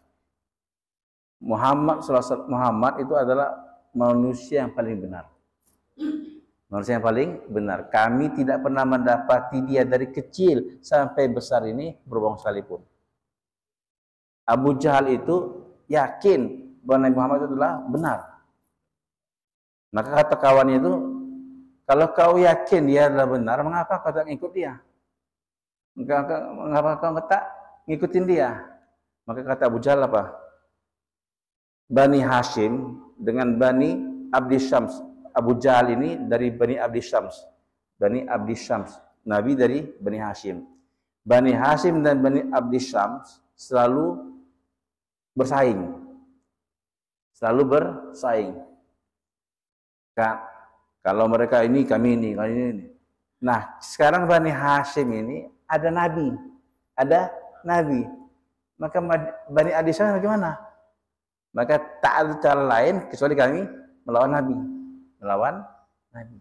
Muhammad itu adalah manusia yang paling benar. Manusia yang paling benar. Kami tidak pernah mendapati dia dari kecil sampai besar ini berbohong sekalipun. Abu Jahal itu yakin bahwa Nabi Muhammad itu adalah benar. Maka kata kawannya itu, kalau kau yakin dia adalah benar, mengapa kau tak ngikut dia? Mengapa kau tak ngikutin dia? Maka kata Abu Jahal apa? Bani Hashim dengan Bani Abdi Syams. Abu Jahal ini dari Bani Abdi Syams. Bani Abdi Syams. Nabi dari Bani Hashim. Bani Hashim dan Bani Abdi Syams selalu bersaing. Selalu bersaing. Kalau mereka ini, kami ini, kami ini. Nah, sekarang Bani Hashim ini ada Nabi. Ada Nabi. Maka Bani Abdi Syams bagaimana? Maka tak ada cara lain kecuali kami melawan Nabi. Melawan Nabi.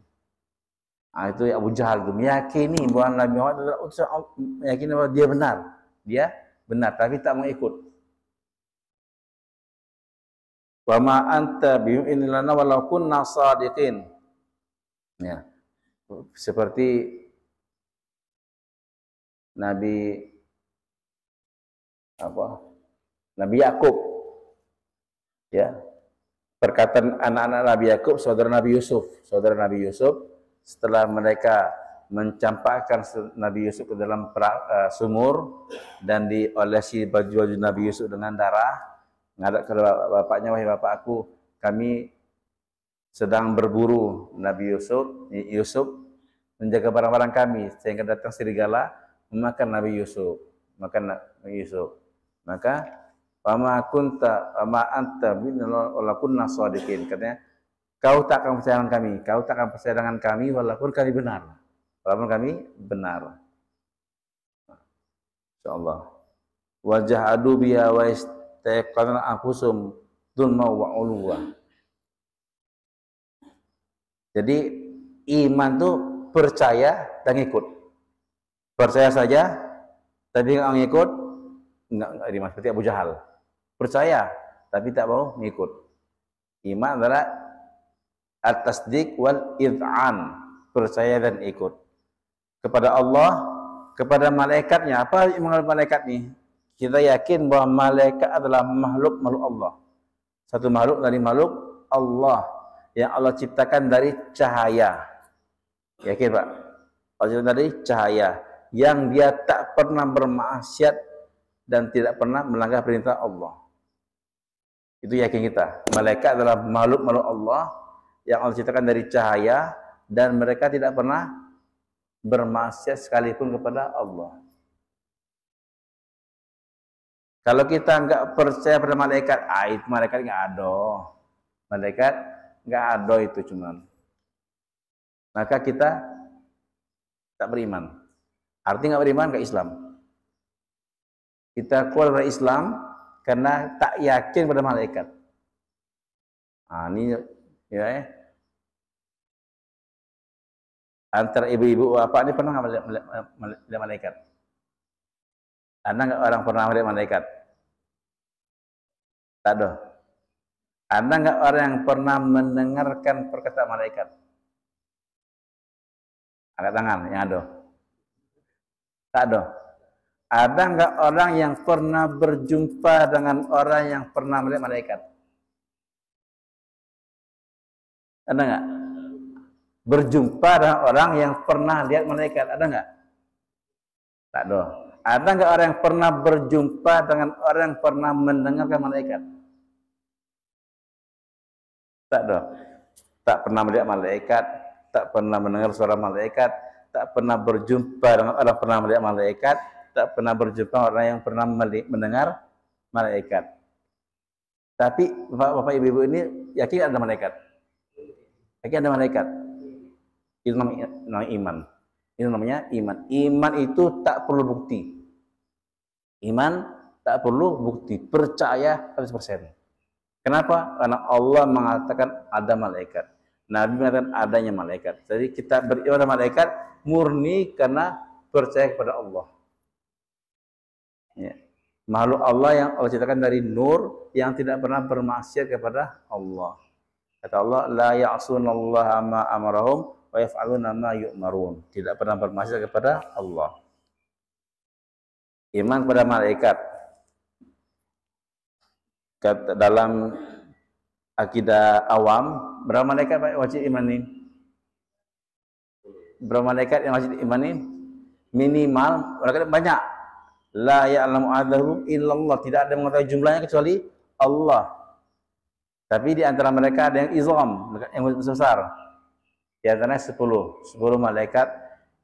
Nah, itu Abu Jahal itu meyakini bahwa Nabi Muhammad adalah utusan Allah, meyakini bahwa dia benar. Dia benar, tapi tak mau ikut. Wa ma anta bimu'minin lana walau kunna shadiqin. Ya. Seperti Nabi Nabi Yakub. Ya. Perkataan anak-anak Nabi Yakub, saudara Nabi Yusuf. Saudara Nabi Yusuf setelah mereka mencampakkan Nabi Yusuf ke dalam sumur dan diolesi baju-baju Nabi Yusuf dengan darah, ngadap ke bapaknya, wahai bapakku, kami sedang berburu Nabi Yusuf menjaga barang-barang kami sehingga datang serigala memakan Nabi Yusuf, maka pama kunta ama anta walaupun nasadiqin, katanya kau tak akan percaya dengan kami, kau tak akan percaya dengan kami walaupun kami benar. Walaupun kami benar. Insyaallah. Wa jahadu biha wa istaqana anfusum dzulma wa uluwa. Jadi iman itu percaya dan ikut. Percaya saja tapi enggak ngikut, enggak seperti Abu Jahal. Percaya tapi tak mau ngikut. Iman adalah at-tasdiq wal id'an, percaya dan ikut kepada Allah, kepada malaikatnya. Apa mengenai malaikat nih? Kita yakin bahwa malaikat adalah makhluk Allah, satu makhluk dari makhluk Allah yang Allah ciptakan dari cahaya. Yakin Pak? Allah ciptakan dari cahaya yang dia tak pernah bermaksiat dan tidak pernah melanggar perintah Allah. Itu yakin kita. Malaikat adalah makhluk Allah yang Allah ciptakan dari cahaya dan mereka tidak pernah bermaksiat sekalipun kepada Allah. Kalau kita enggak percaya pada malaikat, itu malaikat enggak ada. Malaikat enggak ada itu cuman. Maka kita tak beriman. Artinya enggak beriman, enggak Islam. Kita keluar dari Islam karena tak yakin pada malaikat. Ini ya, antara ibu-ibu bapak ini pernah nggak melihat malaikat? Ada nggak orang pernah melihat malaikat? Tak ada. Ada nggak orang yang pernah mendengarkan perkataan malaikat? Angkat tangan yang ada. Tak ada. Ada nggak orang yang pernah berjumpa dengan orang yang pernah melihat malaikat? Ada nggak? Berjumpa dengan orang yang pernah lihat malaikat, ada nggak? Tak ada. Ada nggak orang yang pernah berjumpa dengan orang yang pernah mendengarkan malaikat? Tak ada. Tak pernah melihat malaikat, tak pernah mendengar suara malaikat, tak pernah berjumpa dengan orang yang pernah melihat malaikat, tak pernah berjumpa orang yang pernah mendengar malaikat. Tapi bapak ibu ini yakin ada malaikat? Yakin ada malaikat? Itu namanya iman. Itu namanya iman. Iman itu tak perlu bukti. Iman tak perlu bukti. Percaya 100%. Kenapa? Karena Allah mengatakan ada malaikat. Nabi mengatakan adanya malaikat. Jadi kita beriman pada malaikat murni karena percaya kepada Allah. Ya. Makhluk Allah yang Allah ciptakan dari nur yang tidak pernah bermaksiat kepada Allah. Kata Allah, la ya'sunallaha ma amarahum wa yaf'aluna ma yu'marun. Tidak pernah bermaksiat kepada Allah. Iman kepada malaikat. Dalam akidah awam, berapa malaikat Pak wajib imani? Berapa malaikat yang wajib imani? Minimal malaikat banyak. La ya'lamu adahum illallah, tidak ada yang mengetahui jumlahnya kecuali Allah. Tapi di antara mereka ada yang izam, yang besar. Di antaranya 10 malaikat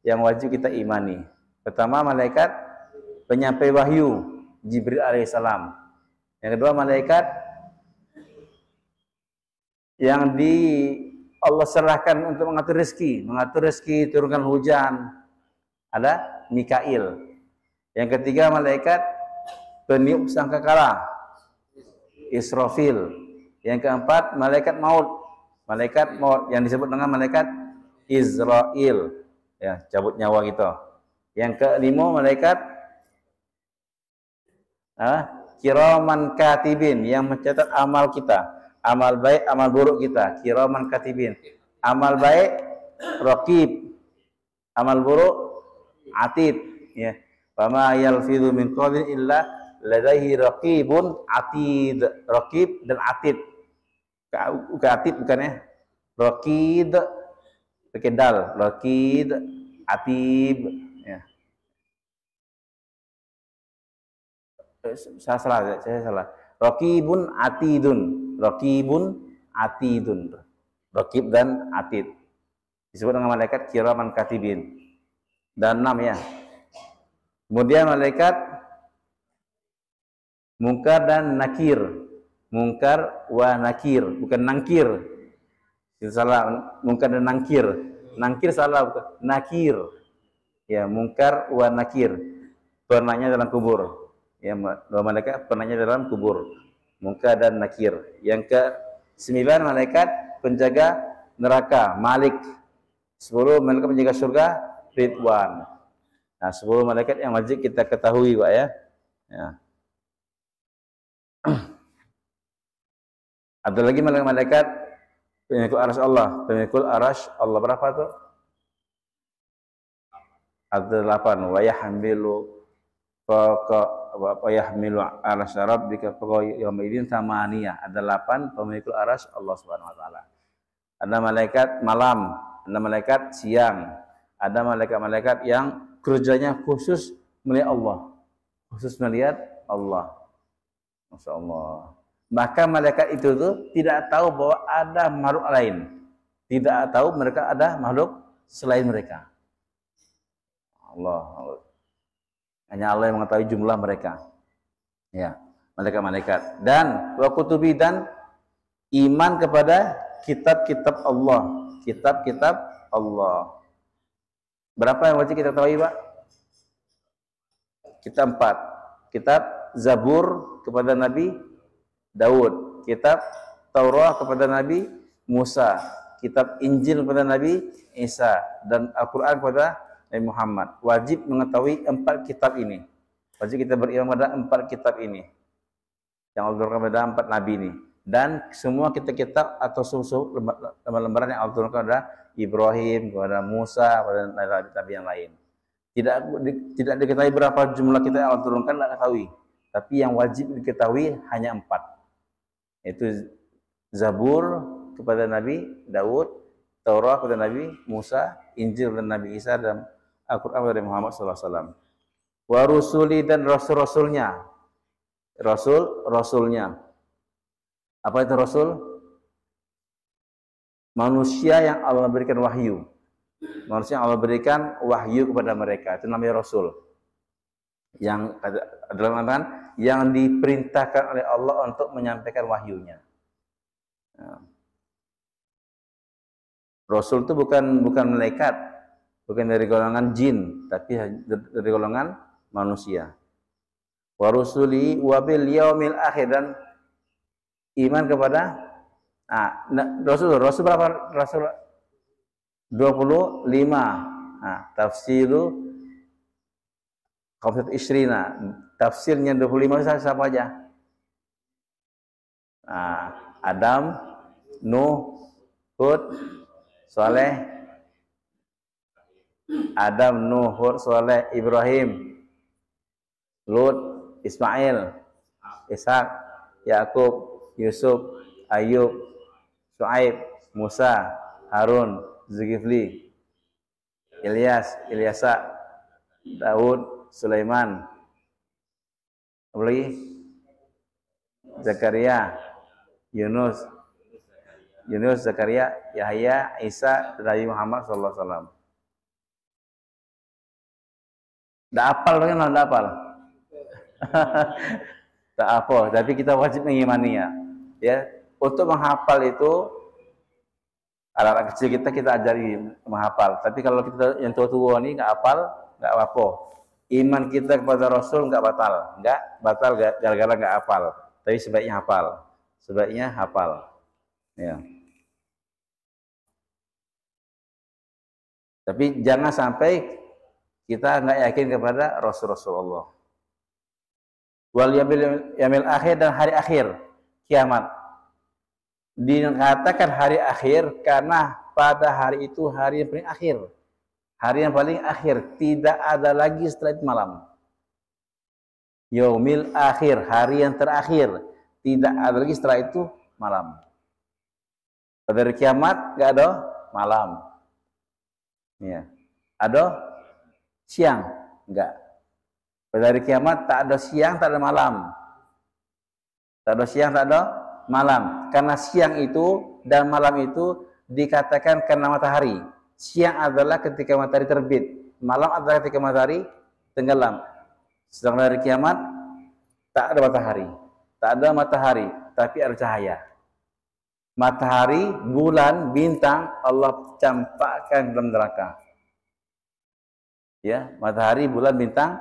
yang wajib kita imani. Pertama, malaikat penyampai wahyu, Jibril alaihissalam. Yang kedua, malaikat yang Allah serahkan untuk mengatur rezeki, turunkan hujan. Ada Mikail. Yang ketiga, malaikat peniup sangkakala, Israfil. Yang keempat, malaikat maut yang disebut dengan malaikat Israel, ya, cabut nyawa gitu. Yang kelima, malaikat kiraman katibin, yang mencatat amal kita, amal baik, amal buruk kita. Kiraman katibin, amal baik raqib, amal buruk atid, ya. Fama yalfidhu min qawlin illa ladaihi raqibun atid. Raqib dan atid, bukan atid, bukan ya. Raqid pakai dal, raqid, atib, ya. Saya salah. Raqibun atidun. Raqib dan atid disebut dengan malaikat kiraman katibin. Dan 6 ya. Kemudian malaikat mungkar dan nakir. Mungkar wa nakir, bukan nangkir. Itu salah, mungkar dan nangkir. Nangkir salah, bukan nakir. Ya, mungkar wa nakir. Pernahnya dalam kubur. Ya, malaikat pernahnya dalam kubur. Mungkar dan nakir. Yang ke-9, malaikat penjaga neraka, Malik. 10 malaikat penjaga surga, Ridwan. Nah, 10 malaikat yang wajib kita ketahui, Pak ya. Ya. Ada lagi malaikat pemikul arasy Allah. Pemikul arasy Allah berapa tuh? Ada 8. Wa yahmilu arasy rabbika fawqa yaumidin tamaniyah. Ada 8 pemikul arasy Allah Subhanahu wa taala. Ada malaikat malam, ada malaikat siang, ada malaikat-malaikat yang kerjanya khusus melihat Allah. Masya Allah. Maka malaikat itu tuh tidak tahu bahwa ada makhluk lain. Tidak tahu mereka ada makhluk selain mereka. Allah. Hanya Allah yang mengetahui jumlah mereka. Ya, malaikat-malaikat. Dan wa kutubi, dan iman kepada kitab-kitab Allah. Kitab-kitab Allah. Berapa yang wajib kita tahu, Pak? Kitab 4. Kitab Zabur kepada Nabi Daud. Kitab Taurat kepada Nabi Musa. Kitab Injil kepada Nabi Isa. Dan Al-Quran kepada Nabi Muhammad. Wajib mengetahui 4 kitab ini. Wajib kita beriman pada 4 kitab ini. Yang Allah turunkan kepada 4 Nabi ini. Dan semua kitab-kitab atau lembaran yang Allah turunkan kepada Ibrahim, kepada Musa, kepada nabi-nabi yang lain. Tidak diketahui berapa jumlah kitab yang Allah turunkan, tidak ketahui. Tapi yang wajib diketahui hanya 4. Yaitu Zabur kepada Nabi Daud, Taurat kepada Nabi Musa, Injil kepada Nabi Isa, dan Al-Quran kepada Muhammad SAW. Wa rusuli, dan rasul-rasulnya. Rasul-rasulnya. Apa itu rasul? Manusia yang Allah berikan wahyu. Manusia yang Allah berikan wahyu kepada mereka. Itu namanya rasul. Yang adalah mengatakan yang diperintahkan oleh Allah untuk menyampaikan wahyunya. Nah. Rasul itu bukan malaikat, bukan dari golongan jin, tapi dari golongan manusia. Wa rusuli wa bil yaumil akhir, dan iman kepada Rasul berapa? Rasul 25. Tafsiru Qafat Isrina. Tafsirnya 25 siapa aja? Adam, Nuh, Hud, Saleh. Adam, Nuh, Hud, Saleh, Ibrahim, Lut, Ismail, Ishak, Yakub, Yusuf, Ayub, Shu'aib, Musa, Harun, Zulkifli, Ilyas, Ilyasa, Daud, Sulaiman, apa lagi? Zakaria, Yunus, Zakaria, Yahya, Isa, Nabi Muhammad sallallahu alaihi wasallam. Nggak apal kan? Nggak apal. Tak apa, tapi kita wajib mengimaninya. Ya, untuk menghafal itu anak-anak kecil kita ajari menghafal. Tapi kalau kita yang tua-tua ini nggak hafal, nggak apa-apa. Iman kita kepada Rasul nggak batal gara-gara nggak hafal. Tapi sebaiknya hafal. Ya. Tapi jangan sampai kita nggak yakin kepada Rasulullah. Wal yamil akhir dan hari akhir, kiamat. Dikatakan hari akhir karena pada hari itu hari yang paling akhir. Hari yang paling akhir, tidak ada lagi setelah itu malam. Yaumil akhir, hari yang terakhir, tidak ada lagi setelah itu malam. Pada hari kiamat nggak ada malam. Ya. Ada siang? Enggak. Pada hari kiamat tak ada siang, tak ada malam. Tak ada siang, tak ada malam. Karena siang itu dan malam itu dikatakan karena matahari. Siang adalah ketika matahari terbit. Malam adalah ketika matahari tenggelam. Sedangkan hari kiamat tak ada matahari. Tak ada matahari, tapi ada cahaya. Matahari, bulan, bintang Allah campakkan dalam neraka. Ya, matahari, bulan, bintang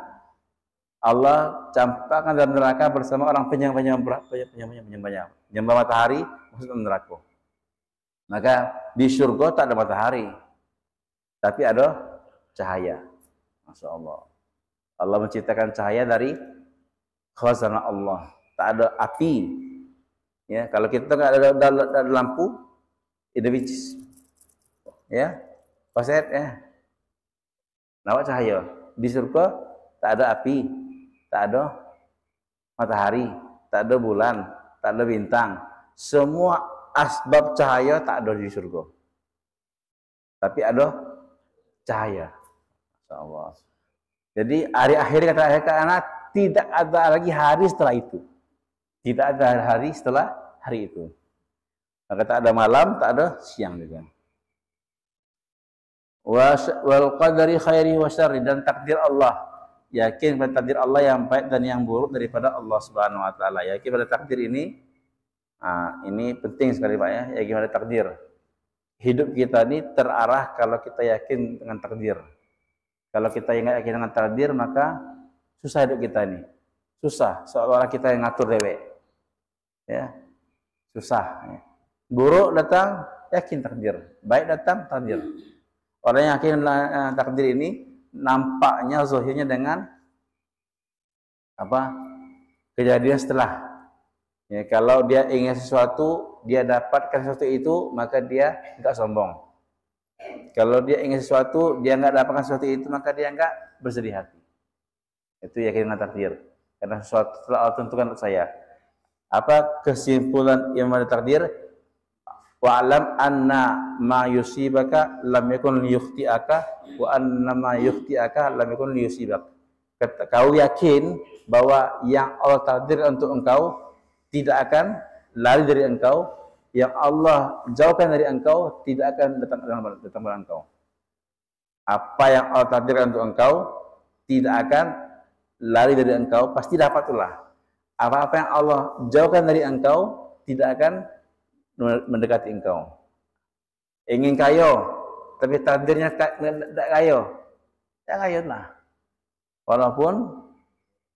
Allah campakkan dalam neraka bersama orang penyembah matahari masuk dalam neraka. Maka di surga tak ada matahari, tapi ada cahaya. Masya Allah. Allah menciptakan cahaya dari khazanah Allah. Tak ada api. Ya, kalau kita nggak ada lampu, itu bicis. Ya, paset ya. Nampak cahaya. Di surga tak ada api, tak ada matahari, tak ada bulan, tak ada bintang. Semua asbab cahaya tak ada di surga. Tapi ada cahaya. Masyaallah. Jadi hari akhir kata anak tidak ada lagi hari setelah itu. Tidak ada hari setelah hari itu. Maka tak ada malam, tak ada siang juga. Wal qadari khairi wa syarri, dan takdir Allah. Yakin pada takdir Allah yang baik dan yang buruk daripada Allah Subhanahu wa taala. Yakin pada takdir ini penting sekali Pak ya. Yakin pada takdir. Hidup kita ini terarah kalau kita yakin dengan takdir. Kalau kita ingat yakin dengan takdir, maka susah hidup kita ini. Susah, seolah-olah kita yang ngatur dewek. Ya. Susah. Ya. Buruk datang, yakin takdir. Baik datang, takdir. Orang yang yakin takdir ini nampaknya zahirnya dengan kejadian setelah. Ya, kalau dia ingin sesuatu, dia dapatkan sesuatu itu, maka dia enggak sombong. Kalau dia ingin sesuatu, dia enggak dapatkan sesuatu itu, maka dia enggak bersedih hati. Itu yakin dengan takdir. Karena sesuatu telah Allah tentukan untuk saya. Apa kesimpulan yang ada takdir? Wa'lam anna ma yusibaka lam yakun liyukhti'aka wa anna ma yukhti'aka lam yakun liyusibak. Kau yakin bahwa yang Allah takdirkan untuk engkau tidak akan lari dari engkau, yang Allah jauhkan dari engkau tidak akan datang pada engkau. Apa yang Allah takdirkan untuk engkau tidak akan lari dari engkau, pasti dapatlah. Apa-apa yang Allah jauhkan dari engkau tidak akan mendekati engkau. Ingin kaya, tapi takdirnya tidak kaya, ya kaya. Walaupun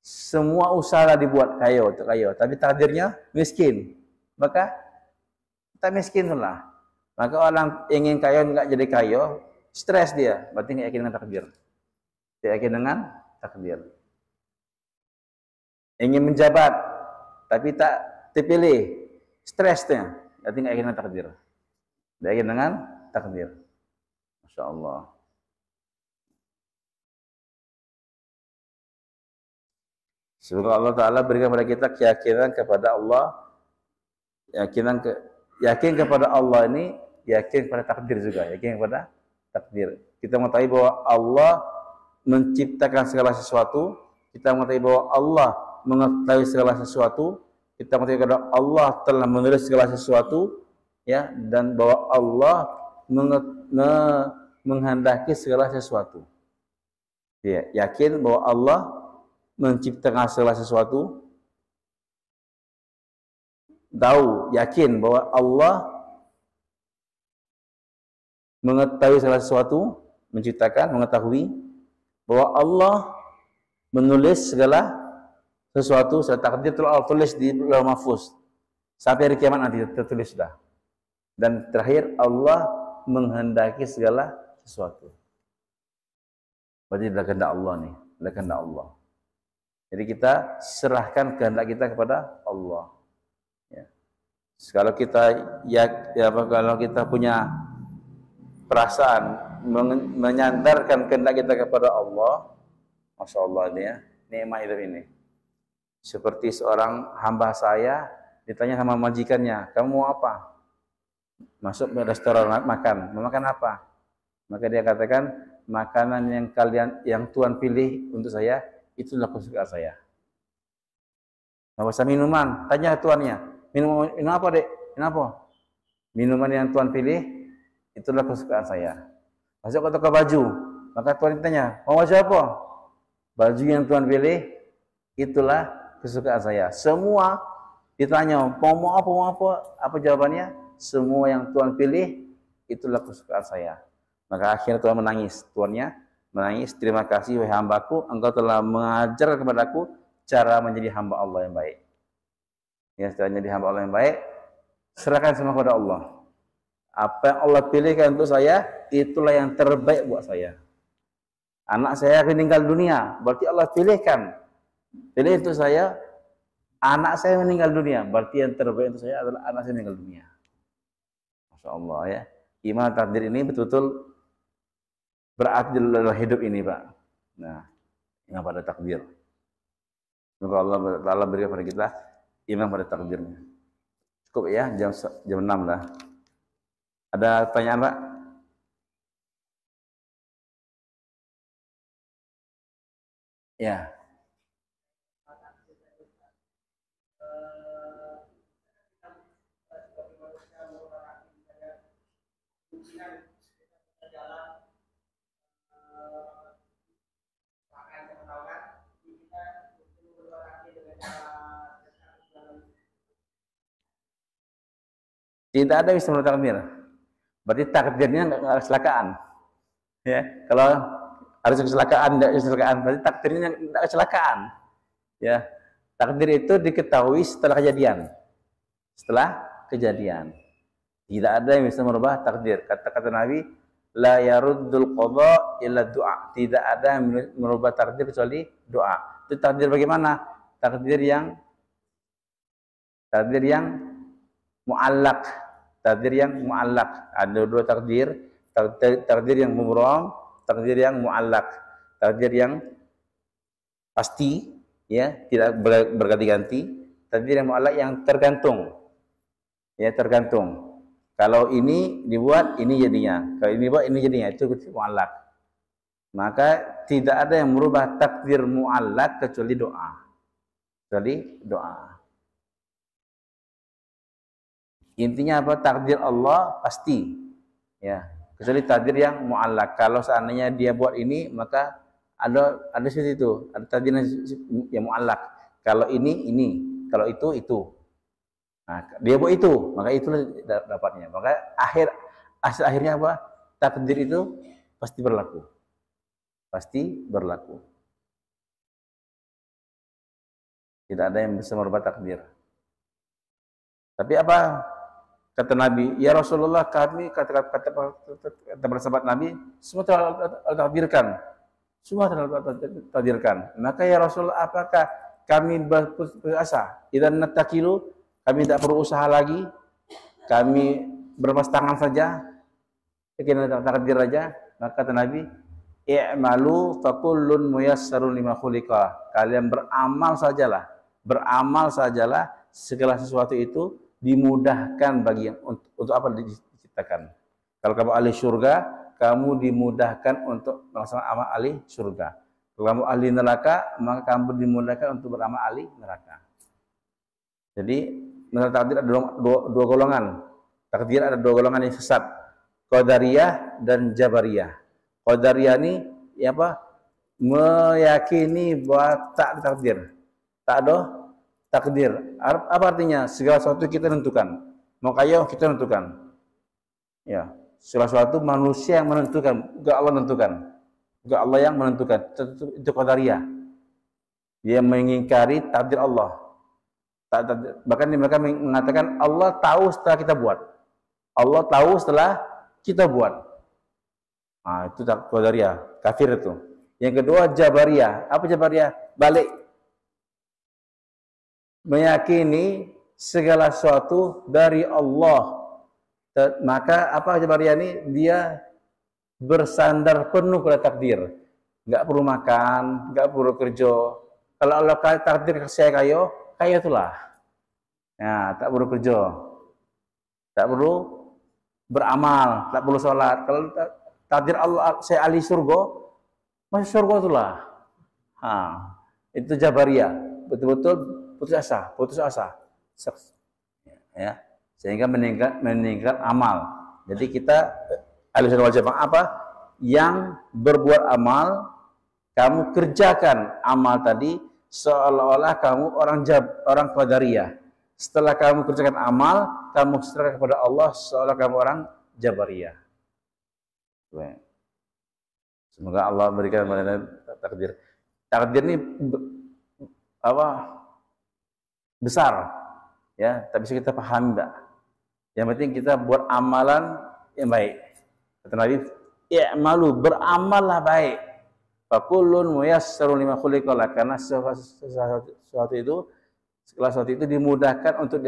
semua usaha dibuat kaya untuk kaya, tapi takdirnya miskin, maka kita miskin lah. Maka orang ingin kaya enggak jadi kaya, stres dia, berarti enggak yakin dengan takdir. Tidak yakin dengan takdir. Ingin menjabat, tapi tak terpilih, stresnya, berarti enggak yakin dengan takdir. Tidak yakin dengan takdir. Masya Allah. Semoga Allah Ta'ala berikan kepada kita keyakinan kepada Allah Yakin kepada Allah ini yakin pada takdir juga, yakin kepada takdir. Kita mengetahui bahwa Allah menciptakan segala sesuatu, kita mengetahui bahwa Allah mengetahui segala sesuatu, kita mengetahui bahwa Allah telah menulis segala sesuatu, ya, dan bahwa Allah menghendaki segala sesuatu. Ya, yakin bahwa Allah menciptakan segala sesuatu, tahu, yakin bahwa Allah mengetahui segala sesuatu, menciptakan, mengetahui bahwa Allah menulis segala sesuatu, segala takdir telah tulis di Lauh Mahfuz sampai hari kiamat nanti tertulis sudah. Dan terakhir Allah menghendaki segala sesuatu. Berarti adalah kehendak Allah nih, adalah kehendak Allah. Jadi kita serahkan kehendak kita kepada Allah. Ya. Kalau kita punya perasaan menyandarkan kehendak kita kepada Allah, Masya Allah ini ya, nikmat hidup ini. Seperti seorang hamba saya ditanya sama majikannya, kamu mau apa? Masuk ke restoran makan, mau makan apa? Maka dia katakan, makanan yang Tuhan pilih untuk saya, itulah kesukaan saya. Nggak usah minuman, tanya tuannya, minum apa dek? Minum apa? Minuman yang Tuhan pilih, itulah kesukaan saya. Masuk ke toko baju, maka Tuhan ditanya, mau baju apa? Baju yang Tuhan pilih, itulah kesukaan saya. Semua ditanya, mau apa jawabannya? Semua yang Tuhan pilih, itulah kesukaan saya. Maka akhirnya Tuhan menangis. Tuannya menangis, terima kasih wahai hambaku, engkau telah mengajar kepadaku cara menjadi hamba Allah yang baik. Ya, setelah menjadi hamba Allah yang baik, serahkan semua kepada Allah. Apa yang Allah pilihkan untuk saya, itulah yang terbaik buat saya. Anak saya meninggal dunia, berarti Allah pilihkan. Pilih untuk saya, anak saya meninggal dunia, berarti yang terbaik untuk saya adalah anak saya meninggal dunia. Masya Allah ya. Iman takdir ini betul-betul berarti dalam hidup ini, Pak. Nah, iman pada takdir. Semoga Allah Ta'ala berikan kepada kita iman pada takdirnya. Cukup ya, jam 6 lah. Ada pertanyaan, Pak? Ya. Tidak ada yang bisa menurut takdir. Berarti takdirnya nggak kecelakaan. Ya, kalau harus kecelakaan, tidak kecelakaan, berarti takdirnya nggak kecelakaan. Ya, takdir itu diketahui setelah kejadian. Setelah kejadian. Tidak ada yang bisa merubah takdir. Kata-kata Nabi, la yaruddul qadha illa du'a. Tidak ada yang merubah takdir kecuali doa. Itu takdir bagaimana? Takdir yang mu'allaq. Takdir yang mu'allaq. Ada dua takdir. Takdir yang mubram, takdir yang mu'allaq. Takdir yang pasti, ya, tidak berganti-ganti. Takdir yang mu'allaq yang tergantung. Ya, tergantung. Kalau ini dibuat, ini jadinya. Kalau ini dibuat, ini jadinya. Itu mu'allaq. Maka tidak ada yang merubah takdir mu'allaq kecuali doa. Kecuali doa. Intinya apa? Takdir Allah pasti. Ya, kecuali takdir yang mu'allaq. Kalau seandainya dia buat ini, maka ada seperti itu. Ada takdir yang mu'allaq. Kalau ini. Kalau itu. Nah, dia buat itu, maka itulah dapatnya. Maka akhirnya apa? Takdir itu pasti berlaku. Pasti berlaku. Tidak ada yang bisa merubah takdir. Tapi apa kata Nabi? Ya Rasulullah, kami kata sahabat Nabi, semua telah takdirkan. Semua telah takdirkan. Maka ya Rasulullah, apakah kami berasa? Idzan natakilu, kami tidak perlu usaha lagi, kami berlepas tangan saja, kita takdir saja. Maka kata Nabi, i'malu fakullun muyassarun lima khuliqa. Kalian beramal sajalah, segala sesuatu itu dimudahkan bagi yang untuk apa diciptakan. Kalau kamu ahli surga, kamu dimudahkan untuk melaksanakan amal ahli surga. Kalau kamu ahli neraka, maka kamu dimudahkan untuk beramal ahli neraka. Jadi menurut takdir ada dua golongan. Takdir ada dua golongan yang sesat, Qadariyah dan Jabariyah. Qadariyah ini apa? Meyakini bahwa tak ada takdir, tak ada takdir. Apa artinya? Segala sesuatu kita tentukan. Mau kaya kita tentukan. Ya, segala sesuatu manusia yang menentukan, bukan Allah menentukan. Bukan Allah yang menentukan. Itu Qadariyah. Dia mengingkari takdir Allah. Bahkan mereka mengatakan Allah tahu setelah kita buat. Allah tahu setelah kita buat. Nah, itu Qadariyah, kafir itu. Yang kedua Jabariyah. Apa Jabariyah? Balik. Meyakini segala sesuatu dari Allah. Maka apa Jabariyah ini? Dia bersandar penuh pada takdir. Enggak perlu makan, enggak perlu kerja. Kalau Allah takdir saya kaya itulah. Ya, tak perlu kerja. Tak perlu beramal, tak perlu sholat. Kalau takdir Allah saya ahli surga, masuk surga itulah. Itu Jabariyah, betul-betul putus asa. Ya, sehingga meningkat amal. Jadi kita ahli sunnah wal jamaah apa? Yang berbuat amal, kamu kerjakan amal tadi seolah-olah kamu orang Qadariyah. Setelah kamu kerjakan amal, kamu serahkan kepada Allah seolah kamu orang Jabariyah. Semoga Allah berikan takdir. Takdir ini besar, ya. Tapi bisa kita pahami, Mbak. Yang penting kita buat amalan yang baik. Kata Nabi, "I'malu, beramallah baik. Fakullun muyassarun lima khuliqa lah." Karena sesuatu itu dimudahkan untuk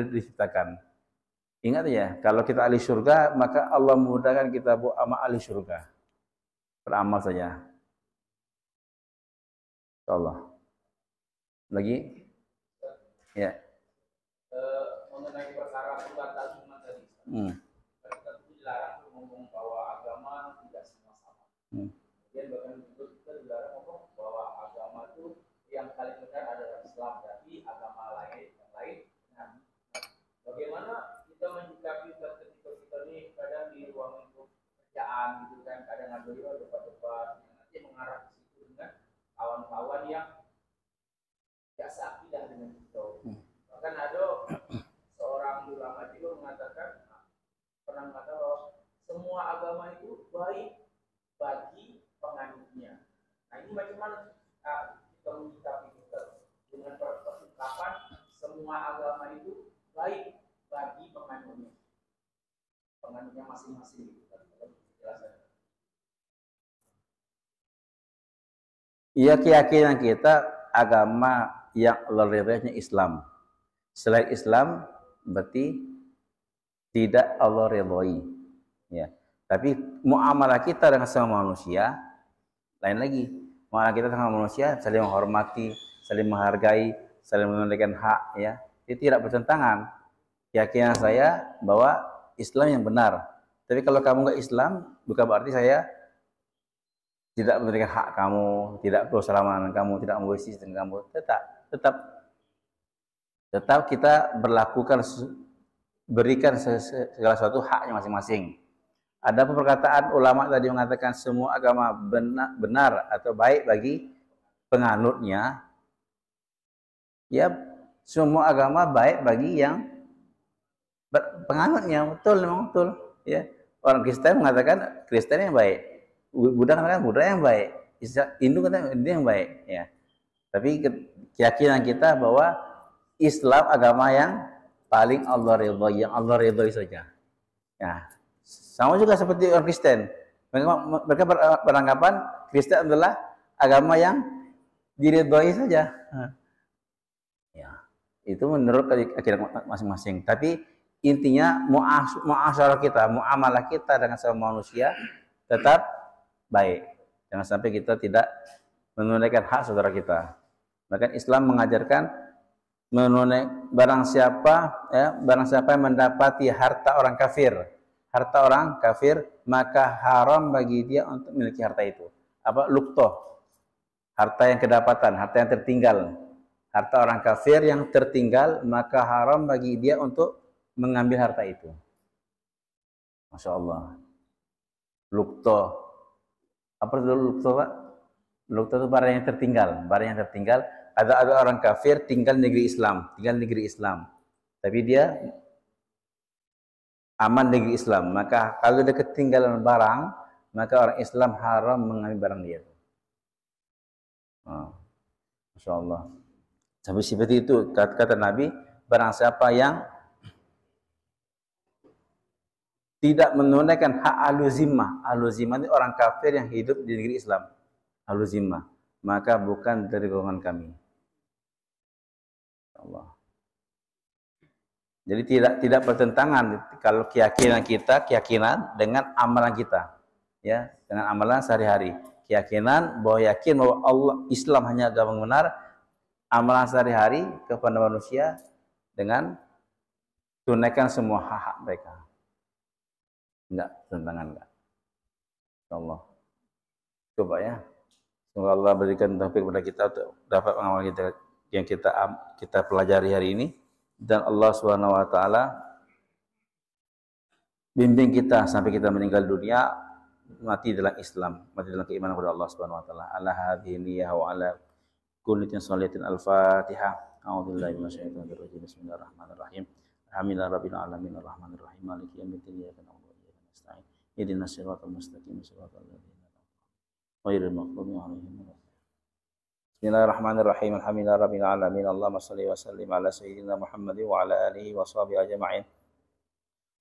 diciptakan. Ingat ya, kalau kita ahli surga, maka Allah memudahkan kita buat amal ahli surga. Beramal saja. Insyaallah. Lagi? Ya. Mengenai perkara pembatal iman tadi. Kita dilarang ngomong bahwa agama tidak semua sama. Kemudian bahkan kita dilarang ngomong bahwa agama itu yang paling benar adalah Islam, tapi agama lain yang lain. Nah, bagaimana kita menyikapi ketika kita ini kadang di ruang kerjaan gitu kan, kadang ngambil debat-debat yang nanti mengarah ke situ dengan kawan-kawan yang tidak seakidah dengan kita. Bahkan ada seorang ulama juga mengatakan, pernah mengatakan bahwa semua agama itu baik bagi penganutnya. Nah, ini bagaimana kita menyikapi kita dengan perkataan semua agama itu baik bagi penganutnya masing-masing gitu kan. Iya, keyakinan kita agama yang Allah ridhainya Islam. Selain Islam berarti tidak Allah ridhai. Ya. Tapi muamalah kita dengan sama manusia lain lagi. Muamalah kita dengan manusia saling menghormati, saling menghargai, saling menunaikan hak, ya. Itu tidak bertentangan. Keyakinan saya bahwa Islam yang benar. Tapi kalau kamu nggak Islam, bukan berarti saya tidak memberikan hak kamu, tidak bersalaman dengan kamu, tidak memberi dengan kamu. Tetap kita berikan segala sesuatu haknya masing-masing. Ada perkataan ulama tadi mengatakan semua agama benar atau baik bagi penganutnya. Ya, semua agama baik bagi yang penganutnya, memang betul. Ya, orang Kristen mengatakan Kristen yang baik, Buddha mengatakan Buddha yang baik, Hindu katakan Hindu yang baik. Ya, tapi keyakinan kita bahwa Islam agama yang paling Allah ridhoi, yang Allah ridhoi saja. Ya, sama juga seperti orang Kristen. Mereka beranggapan Kristen adalah agama yang diridhoi saja. Ya, itu menurut keyakinan masing-masing. Tapi intinya muasyarah kita, muamalah kita dengan sama manusia tetap baik. Jangan sampai kita tidak menunaikan hak saudara kita. Bahkan Islam mengajarkan barang siapa yang mendapati harta orang kafir, maka haram bagi dia untuk memiliki harta itu. Apa? Luktoh. Harta yang kedapatan, harta yang tertinggal. Harta orang kafir yang tertinggal, maka haram bagi dia untuk mengambil harta itu. Masya Allah. Luktoh. Apa itu luktoh, Pak? Luktoh itu barang yang tertinggal. Ada orang kafir tinggal di negeri Islam. Tapi dia aman negeri Islam. Maka kalau dia ketinggalan barang, maka orang Islam haram mengambil barang dia. Masya Allah. Sampai seperti itu kata Nabi, barang siapa yang tidak menunaikan hak al-zimmah itu orang kafir yang hidup di negeri Islam, al-zimmah, maka bukan dari golongan kami. Allah. Jadi tidak bertentangan kalau keyakinan dengan amalan kita, ya, dengan amalan sehari-hari. Keyakinan bahwa Allah Islam hanya agama benar, amalan sehari-hari kepada manusia dengan tunaikan semua hak-hak mereka. Enggak tentangan, enggak. Allah. Coba ya. Semoga Allah berikan taufik kepada kita untuk dapat mengamalkan kita yang kita pelajari hari ini, dan Allah Subhanahu wa taala bimbing kita sampai kita meninggal dunia mati dalam Islam, mati dalam keimanan kepada Allah Subhanahu wa taala. Ala hadhihi niyyah wa ala kulli shalatin al-Fatihah. A'udzubillahi minasyaitonir rajim. Bismillahirrahmanirrahim. Alhamdulillahirabbil alamin arrahmanir rahim maliki yaumiddin iyyaka na'budu wa iyyaka nasta'in. Ihdinas siratal mustaqim siratal ladzina an'amta 'alaihim ghairil maghdubi 'alaihim. Bismillahirrahmanirrahim. Alhamdulillahirabbil alamin. Allahumma shalli wa sallim ala sayyidina Muhammadin wa ala alihi wa sahbihi ajma'in.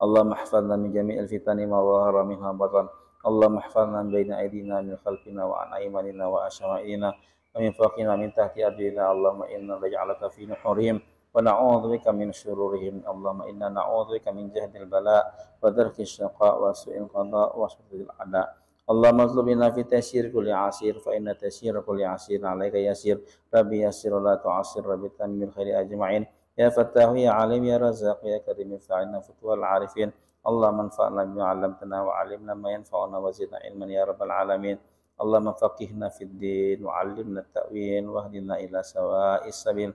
Allahumma ihfazna min jami'il fitani ma dhahara minha batan. Allahumma ihfazna min baini aydina min khalfina wa an aymanina wa ashama'ina wa min fawqina min tahti arjulina. Allahumma inna naj'alaka fi nuhurihim wa na'udzubika min syururihim. Allahumma inna na'udzubika min jahdil bala wa darki syaqa wa su'il qada wa su'il ada. Allahumma zlubina fi tasyir kulli asir fa inna tasyir kulli asir alayka yasir. Rabbi yassir la tu'assir, rabbi tammil khairi ajma'in. Ya Fattahu ya Alim ya Razzaq ya Karim fa'inna futwal arifin. Allahumma anfa'na bima 'allamtana wa 'allimna ma yanfa'una wa zidna ilman ya rabbal alamin. Allahumma faqihna fid din wa 'allimna at-ta'wil wa hdina ila sawa'is sabil.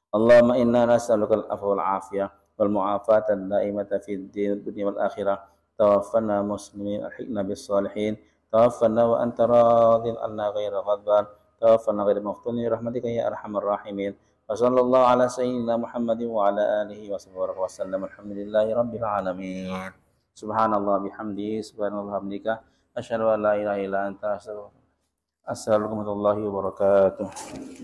Allahumma inna nas'aluka al-'afwa wal 'afiyah wal mu'afata ad-da'imata fid din dunya wal akhirah. Tawaffana muslimin alhiqna bis salihin. Tawaffana wa anta radin anna ghairu ghadban. Tawaffana ghairu maftunin rahmatika ya arhamar rahimin. Wa sallallahu ala sayyidina Muhammadin wa ala alihi wa sahbihi wa sallam. Alhamdulillahi rabbil alamin. Subhanallah bihamdihi, subhanallah hamdika, asyhadu an la ilaha illa anta, astaghfiruka. Assalamualaikum warahmatullahi wabarakatuh.